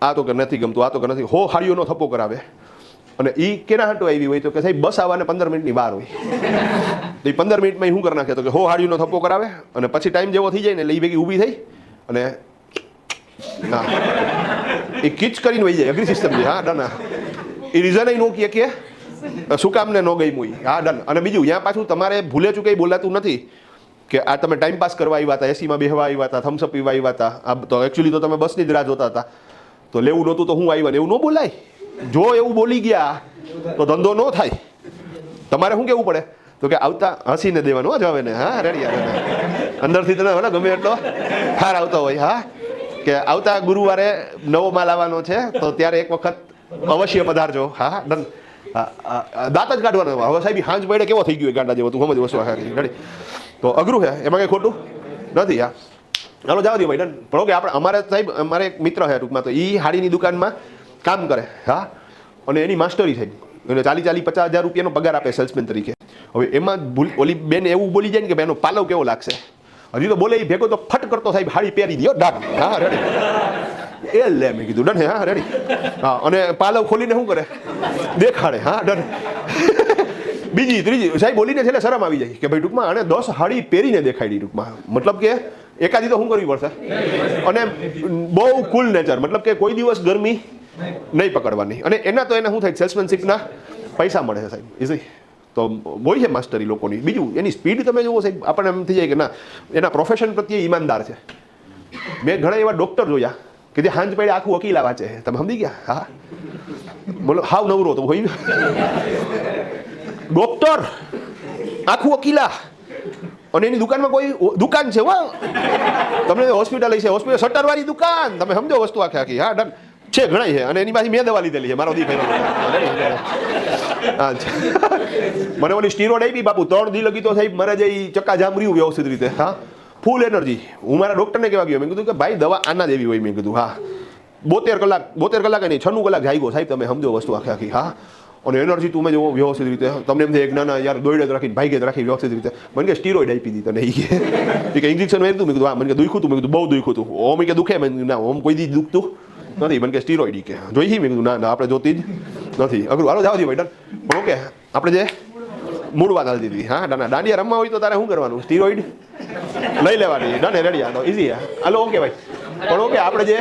આ તો કે નથી ગમતું, આ તો કે નથી, હાડીઓનો થપ્પો કરાવે. અને એ કેના હાટો આવી હોય તો કે સાહેબ બસ આવવાને 15 મિનિટની વાર હોય, તો એ 15 મિનિટમાં શું કરી નાખે તો કે હાડીઓનો થપ્પો કરાવે. અને પછી ટાઈમ જેવો થઈ જાય ને એટલે એ ભેગી ઊભી થઈ અને ના એ કિચ કરીને વહી જાય. અઘરી સિસ્ટમ છે. હા ડન. એ રીઝન નો કહે કે શું કામ ને ન ગઈ મુઈ. હા ડન. અને બીજું ત્યાં પાછું તમારે ભૂલે ચૂકે બોલાતું નથી કે આ તમે ટાઈમ પાસ કરવા આવ્યા હતા, એસીમાં બેહવા આવ્યા હતા, થમ્સઅપ પીવા આવ્યા હતા, આ તો એકચ્યુઅલી તો તમે બસની જ રાહ જોતા હતા, તો લેવું નહોતું તો હું આવ્યા ને એવું ન બોલાય. જો એવું બોલી ગયા તો ધંધો ન થાય. તમારે શું કેવું પડે તો કે આવતા હસીને દેવાનું જ હવે ને. હા રેડી. અંદરથી તને ભલે ગમે એટલો હાર આવતો હોય. હા કે આવતા ગુરુવારે નવો માલ આવવાનો છે તો ત્યારે એક વખત અવશ્ય પધારજો. હા ડન. દાંત જ કાઢવાનો. હવે સાહેબ હાંજ પડે કેવો થઈ ગયો ગાંડા જેવો, તું સમજ વસ્તુ આખી. રેડી. તો અઘરું છે, એમાં કંઈ ખોટું નથી. હા ચાલો જવા દો ભાઈ. ડન. પણ કે આપણે અમારે સાહેબ અમારે એક મિત્ર છે ટૂંકમાં, તો એ હાડીની દુકાનમાં કામ કરે. હા અને એની માસ્ટરી થઈ, એને 40-50 હજાર રૂપિયાનો પગાર આપે સેલ્સમેન તરીકે. હવે એમાં ઓલી બેન એવું બોલી જાય ને કે બેનો પાલવ કેવો લાગશે, હજી તો બોલે એ ભેગો તો ફટ કરતો સાહેબ હાડી પહેરી દો. ડન. હા રેડી. એ લે મેં કીધું ડન. હા રેડી. હા અને પાલવ ખોલીને શું કરે, દેખાડે. હા ડન. બીજી ત્રીજી સાહેબ બોલીને છેલ્લે શરમ આવી જાય કે ભાઈ ટૂંકમાં આને 10 હાડી પહેરીને દેખાડી. ટૂંકમાં મતલબ કે એકાદી તો શું કરવી પડશે. અને બહુ કુલ નેચર, મતલબ કે કોઈ દિવસ ગરમી નહીં પકડવાની. અને એના તો એને શું થાય, સેલ્સમેનશીપના પૈસા મળે છે સાહેબ. ઇઝી તો હોય છે માસ્ટરી લોકોની. બીજું એની સ્પીડ તમે જુઓ સાહેબ, આપણને એમ થઈ જાય કે ના એના પ્રોફેશન પ્રત્યે ઈમાનદાર છે. મેં ઘણા એવા ડૉક્ટર જોયા કે જે હાંજ પડે આખું વકીલા વાંચે છે. તમે સમજી ગયા. હા બોલો હાવ નવરો તો હોય ડૉક્ટર આખું વકીલા, અને એની દુકાનમાં કોઈ દુકાન છે હો, તમને હોસ્પિટલ છે, હોસ્પિટલ શટરવાળી દુકાન, તમે સમજો વસ્તુ આખી આખી. હા ડન છે, ઘણા છે. અને એની પાછી મેં દવા લીધેલી છે, મારો દીકરો. મને ઓલી સ્ટીરોડ આપી બાપુ 3 દી લગી તો સાહેબ મારે જે ચક્કા જામ રહ્યું વ્યવસ્થિત રીતે. હા ફૂલ એનર્જી. હું મારા ડૉક્ટરને કહેવા ગયો, મેં કીધું કે ભાઈ દવા આના જેવી હોય. મેં કીધું હા 72 કલાક નહીં 96 કલાક જાગ્યો સાહેબ, તમે સમજો વસ્તુ આખી આખી. હા અને એનર્જી તું મેં જોવો વ્યવસ્થિત રીતે. તમને એમ થાય ના ના યાર દોડે જ રાખીને ભાઈ જ રાખી વ્યવસ્થિત રીતે. મને કે સ્ટીરોઇડ આપી દીધી તને. એ કે ઇન્જેક્શન માર્યું. મેં કીધું હા. મને કે દુખ્યું તું. મેં કીધું બહુ દુખ્યું હતું. ઓમ કે દુખે. મેં ના ઓમ કોઈ દી દુખતું નથી. મને કે સ્ટીરોઇડ કે જોઈ. મેં કીધું ના ના આપણે જોતી જ નથી. અઘરું. હાલો જવા દો ભાઈ. ડન. પણ ઓકે આપણે જે મૂળ વાત હાલતી હતી. હા દાંડિયા રમવા હોય તો તારે શું કરવાનું, સ્ટીરોઇડ લઈ લેવાની. ડન. રેડી. તો ઇઝી. હાલો ઓકે ભાઈ. પણ ઓકે આપણે જે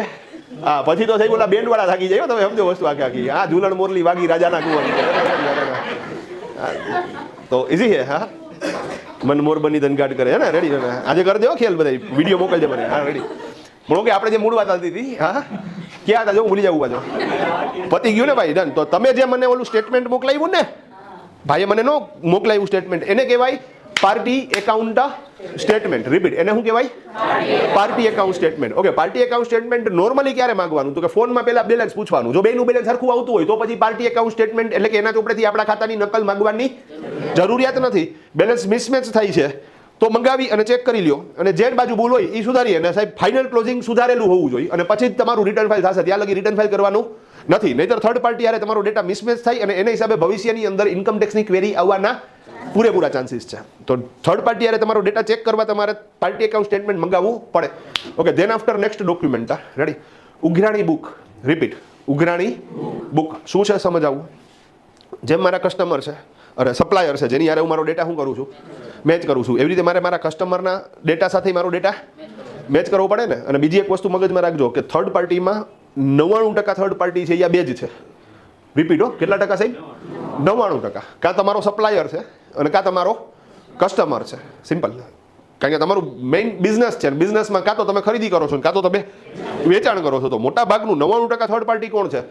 હા પછી તો સાહેબ ઓલા બેન્ડ વાળા થાકી જાય. તમે સમજો વસ્તુ આખી આખી. હા ઝૂલણ મોરલી વાગી રાજાના કુંવર. તો ઇઝી છે. હા મન મોર બની ધનગાટ કરે. હે ને રેડી. આજે કરજો ખેલ બધા, વિડીયો મોકલજો મને. હા રેડી. પણ ઓકે આપણે જે મૂળ વાત આવતી હતી. હા ક્યાં હતા જો ભૂલી જવું પાછો. પતી ગયું ને ભાઈ. ડન. તો તમે જે મને ઓલું સ્ટેટમેન્ટ મોકલાવ્યું ને, ભાઈએ મને નો મોકલાવ્યું સ્ટેટમેન્ટ, એને કહેવાય પાર્ટી એકાઉન્ટ સ્ટેટમેન્ટ. રિપીટ, એને શું કહેવાય? Party account statement. Okay party account statement normally ક્યારે માંગવાનું તો કે ફોનમાં પહેલા બેલેન્સ પૂછવાનું. જો બેનું બેલેન્સ સરખું આવતું હોય તો પછી પાર્ટી એકાઉન્ટ સ્ટેટમેન્ટ, એટલે કે એના ચોપડેથી આપણા ખાતાની નકલ માંગવાની જરૂરિયાત નથી. બેલેન્સ મિસમેચ થાય છે તો મંગાવી અને ચેક કરી લ્યો અને જે બાજુ ભૂલ હોય એ સુધારી અને સાહેબ ફાઇનલ ક્લોઝિંગ સુધારેલું હોવું જોઈએ અને પછી જ તમારું રિટર્ન ફાઇલ થશે. ત્યાં લગી રિટર્ન ફાઇલ કરવાનું નથી, નહીતર થર્ડ પાર્ટી યારે તમારો ડેટા મિસમેચ થાય અને એના હિસાબે ભવિષ્યની અંદર ઇન્કમ ટેક્સની ક્વેરી આવવાના પૂરેપૂરા ચાન્સીસ છે. તો થર્ડ પાર્ટી યારે તમારો ડેટા ચેક કરવા તમારે પાર્ટી એકાઉન્ટ સ્ટેટમેન્ટ મંગાવવું પડે. Okay, then after next document ready. ઉઘરાણી બુક, રિપીટ, ઉઘરાણી બુક શું છે સમજાવું. જેમ મારા કસ્ટમર છે અરે સપ્લાયર છે જેની યારે હું મારો ડેટા શું કરું છું, મેચ કરું છું, એવી રીતે મારે મારા કસ્ટમરના ડેટા સાથે મારો ડેટા મેચ કરવો પડે ને. અને બીજી એક વસ્તુ મગજમાં રાખજો કે થર્ડ પાર્ટીમાં 99% થર્ડ પાર્ટી છે, યા બે જ છે. રિપીટ હો, કેટલા ટકા સાહેબ? 99%. કાં તમારો સપ્લાયર છે અને કાં તમારો કસ્ટમર છે. સિમ્પલ. કારણ કે તમારું મેઇન બિઝનેસ છે, બિઝનેસમાં કાં તો તમે ખરીદી કરો છો કાં તો તમે વેચાણ કરો છો. તો મોટા ભાગનું 99% થર્ડ પાર્ટી કોણ છે?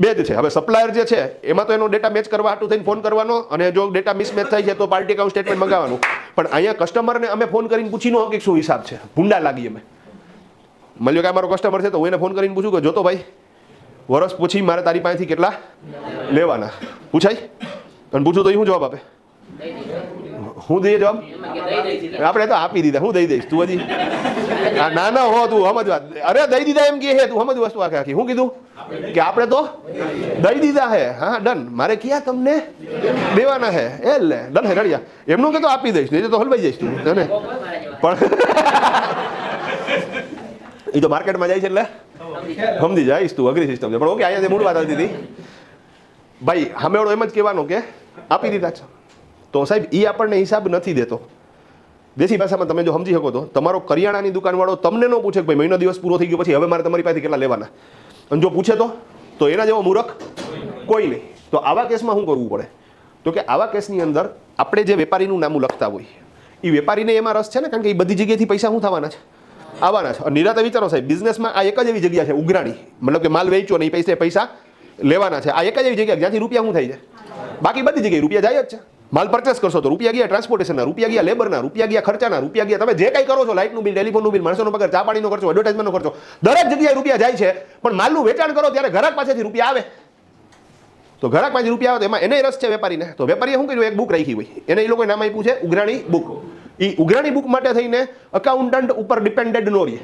બે જ છે. હવે સપ્લાયર જે છે એમાં તો એનો ડેટા મેચ કરવા હાટું થઈને ફોન કરવાનો અને જો ડેટા મિસમેચ થાય છે તો પાર્ટી એકાઉન્ટ સ્ટેટમેન્ટ મંગાવવાનું. પણ અહીંયા કસ્ટમરને અમે ફોન કરીને પૂછી નો કે શું હિસાબ છે, ભૂંડા લાગી અમે. મળ્યો કે અમારો કસ્ટમર છે તો હું એને ફોન કરીને પૂછું કે જો તો ભાઈ વરસ પૂછી મારે તારી પાસેથી કેટલા લેવાના પૂછાય અને પૂછું તો એ શું જવાબ આપે? હું દઈએ જવાબ? આપણે તો આપી દીધા. હું દઈ દઈશ તું હજી ના ના હો તું સમજવા. અરે દઈ દીધા એમ કે હે તું સમજ વસ્તુ આખે આખી. શું કીધું કે આપણે તો દઈ દીધા હે. હા ડન. મારે ક્યાં તમને દેવાના હે એ લે ડન હે રડિયા. એમનું કે તો આપી દઈશ નહીં તો હલવાઈ જઈશ તું તને. પણ એ તો માર્કેટમાં જાય છે એટલે સમજી જઈશ તું. અઘરી સિસ્ટમ છે પણ ઓકે. અહીંયા મૂળ વાત આવતી હતી ભાઈ સામેવાળો એમ જ કહેવાનો કે આપી દીધા છે. તો સાહેબ એ આપણને હિસાબ નથી દેતો. દેશી ભાષામાં તમે જો સમજી શકો તો તમારો કરિયાણાની દુકાનવાળો તમને ન પૂછે કે ભાઈ મહિનો દિવસ પૂરો થઈ ગયો પછી હવે મારે તમારી પાસે કેટલા લેવાના, અને જો પૂછે તો એના જેવો મૂર્ખ કોઈ નહીં. તો આવા કેસમાં શું કરવું પડે? તો કે આવા કેસની અંદર આપણે જે વેપારીનું નામું લખતા હોય એ વેપારીને એમાં રસ છે ને, કારણ કે એ બધી જગ્યાએથી પૈસા શું થવાના છે? આવવાના છે. નિરાતે વિચારો સાહેબ, બિઝનેસમાં આ એક જ એવી જગ્યા છે ઉઘરાણી, મતલબ કે માલ વેચો ને એ પૈસા લેવાના છે. આ એક જ એવી જગ્યા જ્યાંથી રૂપિયા શું થાય છે. બાકી બધી જગ્યાએ રૂપિયા જાય જ છે. માલ પરચેસ કરશો તો રૂપિયા ગયા ટ્રાન્સપોર્ટેશનના, રૂપિયા ગયા લેબરના, રૂપિયા ગયા ખર્ચાના, રૂપિયા ગયા તમે જે કંઈ કરો છો, લાઇટનું બિલ, ટેલિફોનનું બિલ, માણસોનો પગાર, ચા પાણીનો ખર્ચો, એડવર્ટાઇઝમેન્ટનો ખર્ચો, દરેક જગ્યાએ રૂપિયા જાય છે. પણ માલનું વેચાણ કરો ત્યારે ગ્રાહક પાસેથી રૂપિયા આવે. તો ગ્રાહક પાસેથી રૂપિયા આવે તો એમાં એને રસ છે વેપારીને. તો વેપારીએ શું કર્યું? એક બુક રાખી હોય, એને એ લોકોએ નામ આપ્યું છે ઉઘરાણી બુક. એ ઉઘરાણી બુક માટે થઈને અકાઉન્ટન્ટ ઉપર ડિપેન્ડેડ નો રહે.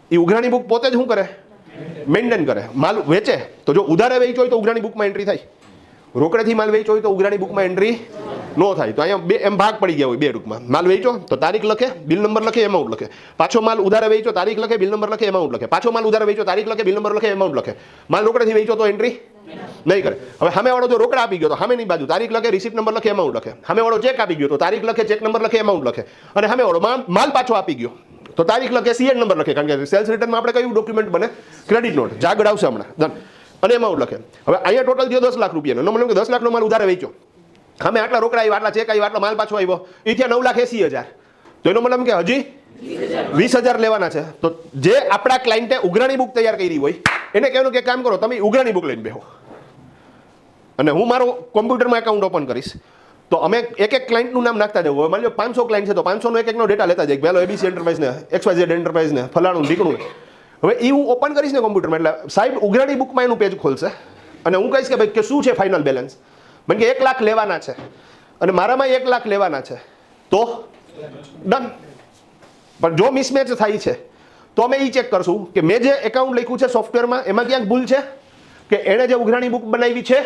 એ ઉઘરાણી બુક પોતે જ શું કરે? મેન્ટેન કરે. માલ વેચે તો જો ઉધારે વેચ્યો હોય તો ઉઘરાણી બુકમાં એન્ટ્રી થાય. રોકડેથી માલ વેચ્યો હોય તો ઉઘરાણી બુકમાં એન્ટ્રી ન થાય. તો અહીંયા બે એમ ભાગ પડી ગયા હોય બે ટૂંકમાં. માલ વેચો તો તારીખ લખે, બિલ નંબર લખે, એમાઉન્ટ લખે. પાછો માલ ઉધારે વેચો, તારીખ લખે, બિલ નંબર લખે, એમાઉન્ટ લખે. પાછો માલ ઉધારે વેચો, તારીખ લખે, બિલ નંબર લખે, એમાઉન્ટ લખે. માલ રોકડેથી વેચો તો એન્ટ્રી નહીં કરે. હવે સામેવાળો જો રોકડા આપી ગયો તો સામેની બાજુ તારીખ લખે, રિસિપ્ટ નંબર લખે, એમાઉન્ટ લખે. સામેવાળો ચેક આપી ગયો તો તારીખ લખે, ચેક નંબર લખે, એમાઉન્ટ લખે. અને સામેવાળો માલ પાછો આપી ગયો તો તારીખ લખે, સીએન નંબર લખે. કારણ કે સેલ્સ રિટર્નમાં આપણે કયું ડોક્યુમેન્ટ બને? Credit not. જાગડ આવશે હમણાં ડન. અને એમાઉન્ટ લખે. હવે અહીંયા ટોટલ થયો 10 લાખ રૂપિયાનો. મતલબ કે 10 લાખનો માલ ઉધારે વેચ્યો. અમે આટલા રોકડા આવ્યા, આટલા ચેક આવ્યા, આટલો માલ પાછો આવ્યો, એ થયા 9,80,000. તો એનો મતલબ કે હજી 20,000 લેવાના છે. તો જે આપણા ક્લાયન્ટે ઉઘરાણી બુક તૈયાર કરી હોય એને કહેવાનું કે કામ કરો તમે ઉઘરાણી બુક લઈને બેહો અને હું મારો કોમ્પ્યુટરમાં એકાઉન્ટ ઓપન કરીશ. તો અમે એક એક ક્લાયન્ટનું નામ નાખતા જવું. હવે માની લો 500 ક્લાયન્ટ છે તો 500 નો એક એકનો ડેટા લેતા જાય. પહેલો એબીસી એન્ટરપ્રાઇઝને, XYZ એન્ટરપ્રાઇઝને, ફલાણું ઢીકણું. હવે એ હું ઓપન કરીશ ને કોમ્પ્યુટરમાં એટલે સાહેબ ઉઘરાણી બુકમાં એનું પેજ ખોલશે અને હું કહીશ કે ભાઈ કે શું છે ફાઇનલ બેલેન્સ. મને કે 1 લાખ લેવાના છે અને મારામાં 1 લાખ લેવાના છે તો ડન. પણ જો મિસમેચ થાય છે તો અમે એ ચેક કરશું કે મેં જે એકાઉન્ટ લખ્યું છે સોફ્ટવેરમાં એમાં ક્યાંક ભૂલ છે કે એણે જે ઉઘરાણી બુક બનાવી છે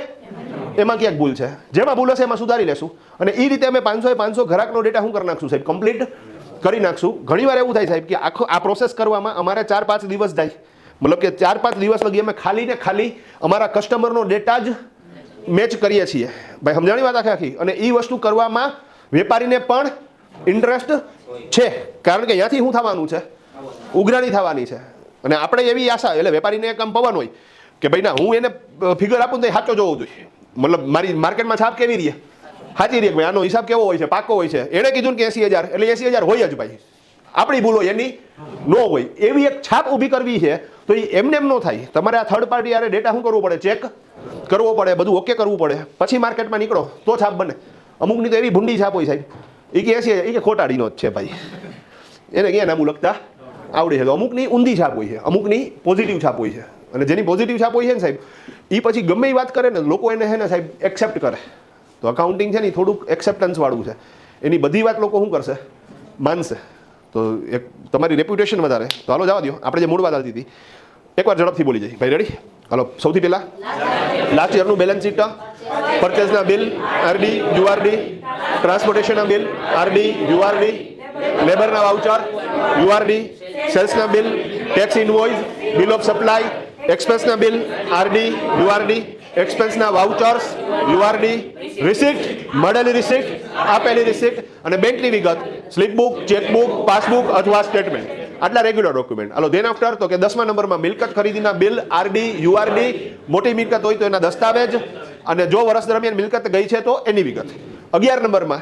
એમાં ક્યાંક ભૂલ છે. જેમાં ભૂલ હશે એમાં સુધારી લેશું અને એ રીતે અમે 500 ગ્રાહકનો ડેટા શું કરી નાખશું સાહેબ? કમ્પ્લીટ કરી નાખશું. ઘણીવાર એવું થાય સાહેબ કે આખો આ પ્રોસેસ કરવામાં અમારે 4-5 દિવસ જાય. મતલબ કે 4-5 દિવસ લગી અમે ખાલી ને ખાલી અમારા કસ્ટમરનો ડેટા જ મેચ કરીએ છીએ. ભાઈ સમજાણી વાત આખી. અને એ વસ્તુ કરવામાં વેપારીને પણ ઇન્ટરેસ્ટ છે કારણ કે ત્યાંથી શું થવાનું છે? ઉઘરાણી થવાની છે. અને આપણે એવી આશા, એટલે વેપારીને એક કામ પવન હોય કે ભાઈ ના હું એને ફિગર આપું તો સાચો જોવો જોઈએ. મતલબ મારી માર્કેટમાં છાપ કેવી રહી? સાચી રહી. ભાઈ આનો હિસાબ કેવો હોય છે? પાકો હોય છે. એણે કીધું કે 80,000 એટલે 80,000 હોય જ ભાઈ. આપણી ભૂલ હોય એની ન હોય. એવી એક છાપ ઊભી કરવી છે તો એ એમને એમ ન થાય. તમારે આ થર્ડ પાર્ટી યારે ડેટા શું કરવું પડે? ચેક કરવો પડે, બધું ઓકે કરવું પડે, પછી માર્કેટમાં નીકળો તો છાપ બને. અમુકની તો એવી ભૂંડી છાપ હોય સાહેબ, એ કે 80,000 એ કે ખોટાડીનો જ છે ભાઈ, એને ક્યાં નામું લખતા આવડે છે. તો અમુકની ઊંધી છાપ હોય છે, અમુકની પોઝિટિવ છાપ હોય છે. અને જેની પોઝિટિવ છાપ હોય છે ને સાહેબ એ પછી ગમે એ વાત કરે ને લોકો એને છે ને સાહેબ એક્સેપ્ટ કરે. તો અકાઉન્ટિંગ છે ને થોડુંક એક્સેપ્ટન્સ વાળું છે. એની બધી વાત લોકો શું કરશે, માનશે. તો એક તમારી રેપ્યુટેશન વધારે. તો હાલો જવા દો, આપણે જે મૂળ વાત આવતી હતી એકવાર ઝડપથી બોલી જઈએ. ભાઈ રેડી? હાલો, સૌથી પહેલાં લાસ્ટ યરનું બેલેન્સ શીટ, પરચેસના બિલ આરડી યુઆરડી, ટ્રાન્સપોર્ટેશનના બિલ આરડી યુઆરડી, લેબરના વાઉચર યુઆરડી, સેલ્સના bill, tax invoice, bill of supply, એક્સપેન્સના બિલ આરડી યુઆરડી, એક્સપેન્સના વાઉચર્સ યુઆરડી, રિસિપ્ટ, મળેલી રિસિપ્ટ, આપેલી રિસિપ્ટ અને બેંકની વિગત, સ્લીપબુક, ચેકબુક, પાસબુક અથવા સ્ટેટમેન્ટ. આટલા regular document. Hello then after તો કે 10મા નંબરમાં મિલકત ખરીદીના બિલ આરડી યુઆરડી, મોટી મિલકત હોય તો એના દસ્તાવેજ અને જો વર્ષ દરમિયાન મિલકત ગઈ છે તો એની વિગત. 11 નંબરમાં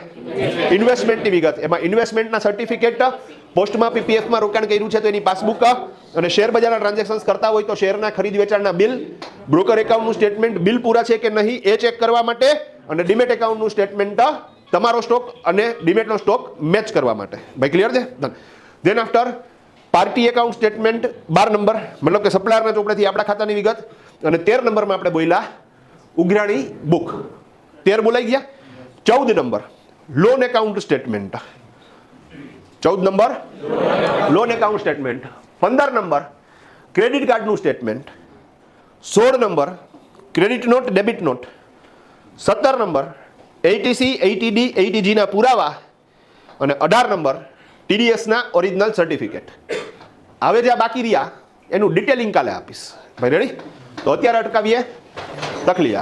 ઇન્વેસ્ટમેન્ટની વિગત, એમાં ઇન્વેસ્ટમેન્ટના સર્ટિફિકેટ, પોસ્ટમાં પીપીએફમાં રોકાણ કર્યું છે તો એની પાસબુક અને શેર બજારના ટ્રાન્ઝેક્શન્સ કરતા હોય તો શેરના ખરીદ વેચાણના બિલ, બ્રોકર એકાઉન્ટનું સ્ટેટમેન્ટ, બિલ પૂરા છે કે નહીં એ ચેક કરવા માટે અને ડીમેટ એકાઉન્ટનું સ્ટેટમેન્ટ તમારો સ્ટોક અને ડીમેટનો સ્ટોક મેચ કરવા માટે. ભાઈ ક્લિયર છે? Than after party account statement 12 number, મતલબ કે સપ્લાયરના ચોપડેથી આપણા ખાતાની વિગત. અને 13 નંબરમાં આપણે બોલ્યા ઉઘરાણી બુક. 13 બોલાઈ ગયા. 14 number loan account statement. 14 number loan account statement. 15 number credit કાર્ડનું statement. 16 number credit note debit note. 17 number ATC ATD એટીજીના પુરાવા અને 18 નંબર ટીડીએસના ઓરિજિનલ સર્ટિફિકેટ. હવે જે બાકી રહ્યા એનું ડિટેલિંગ કાલે આપીશ. ભાઈ રેડી? તો અત્યારે અટકાવીએ તકલીફ.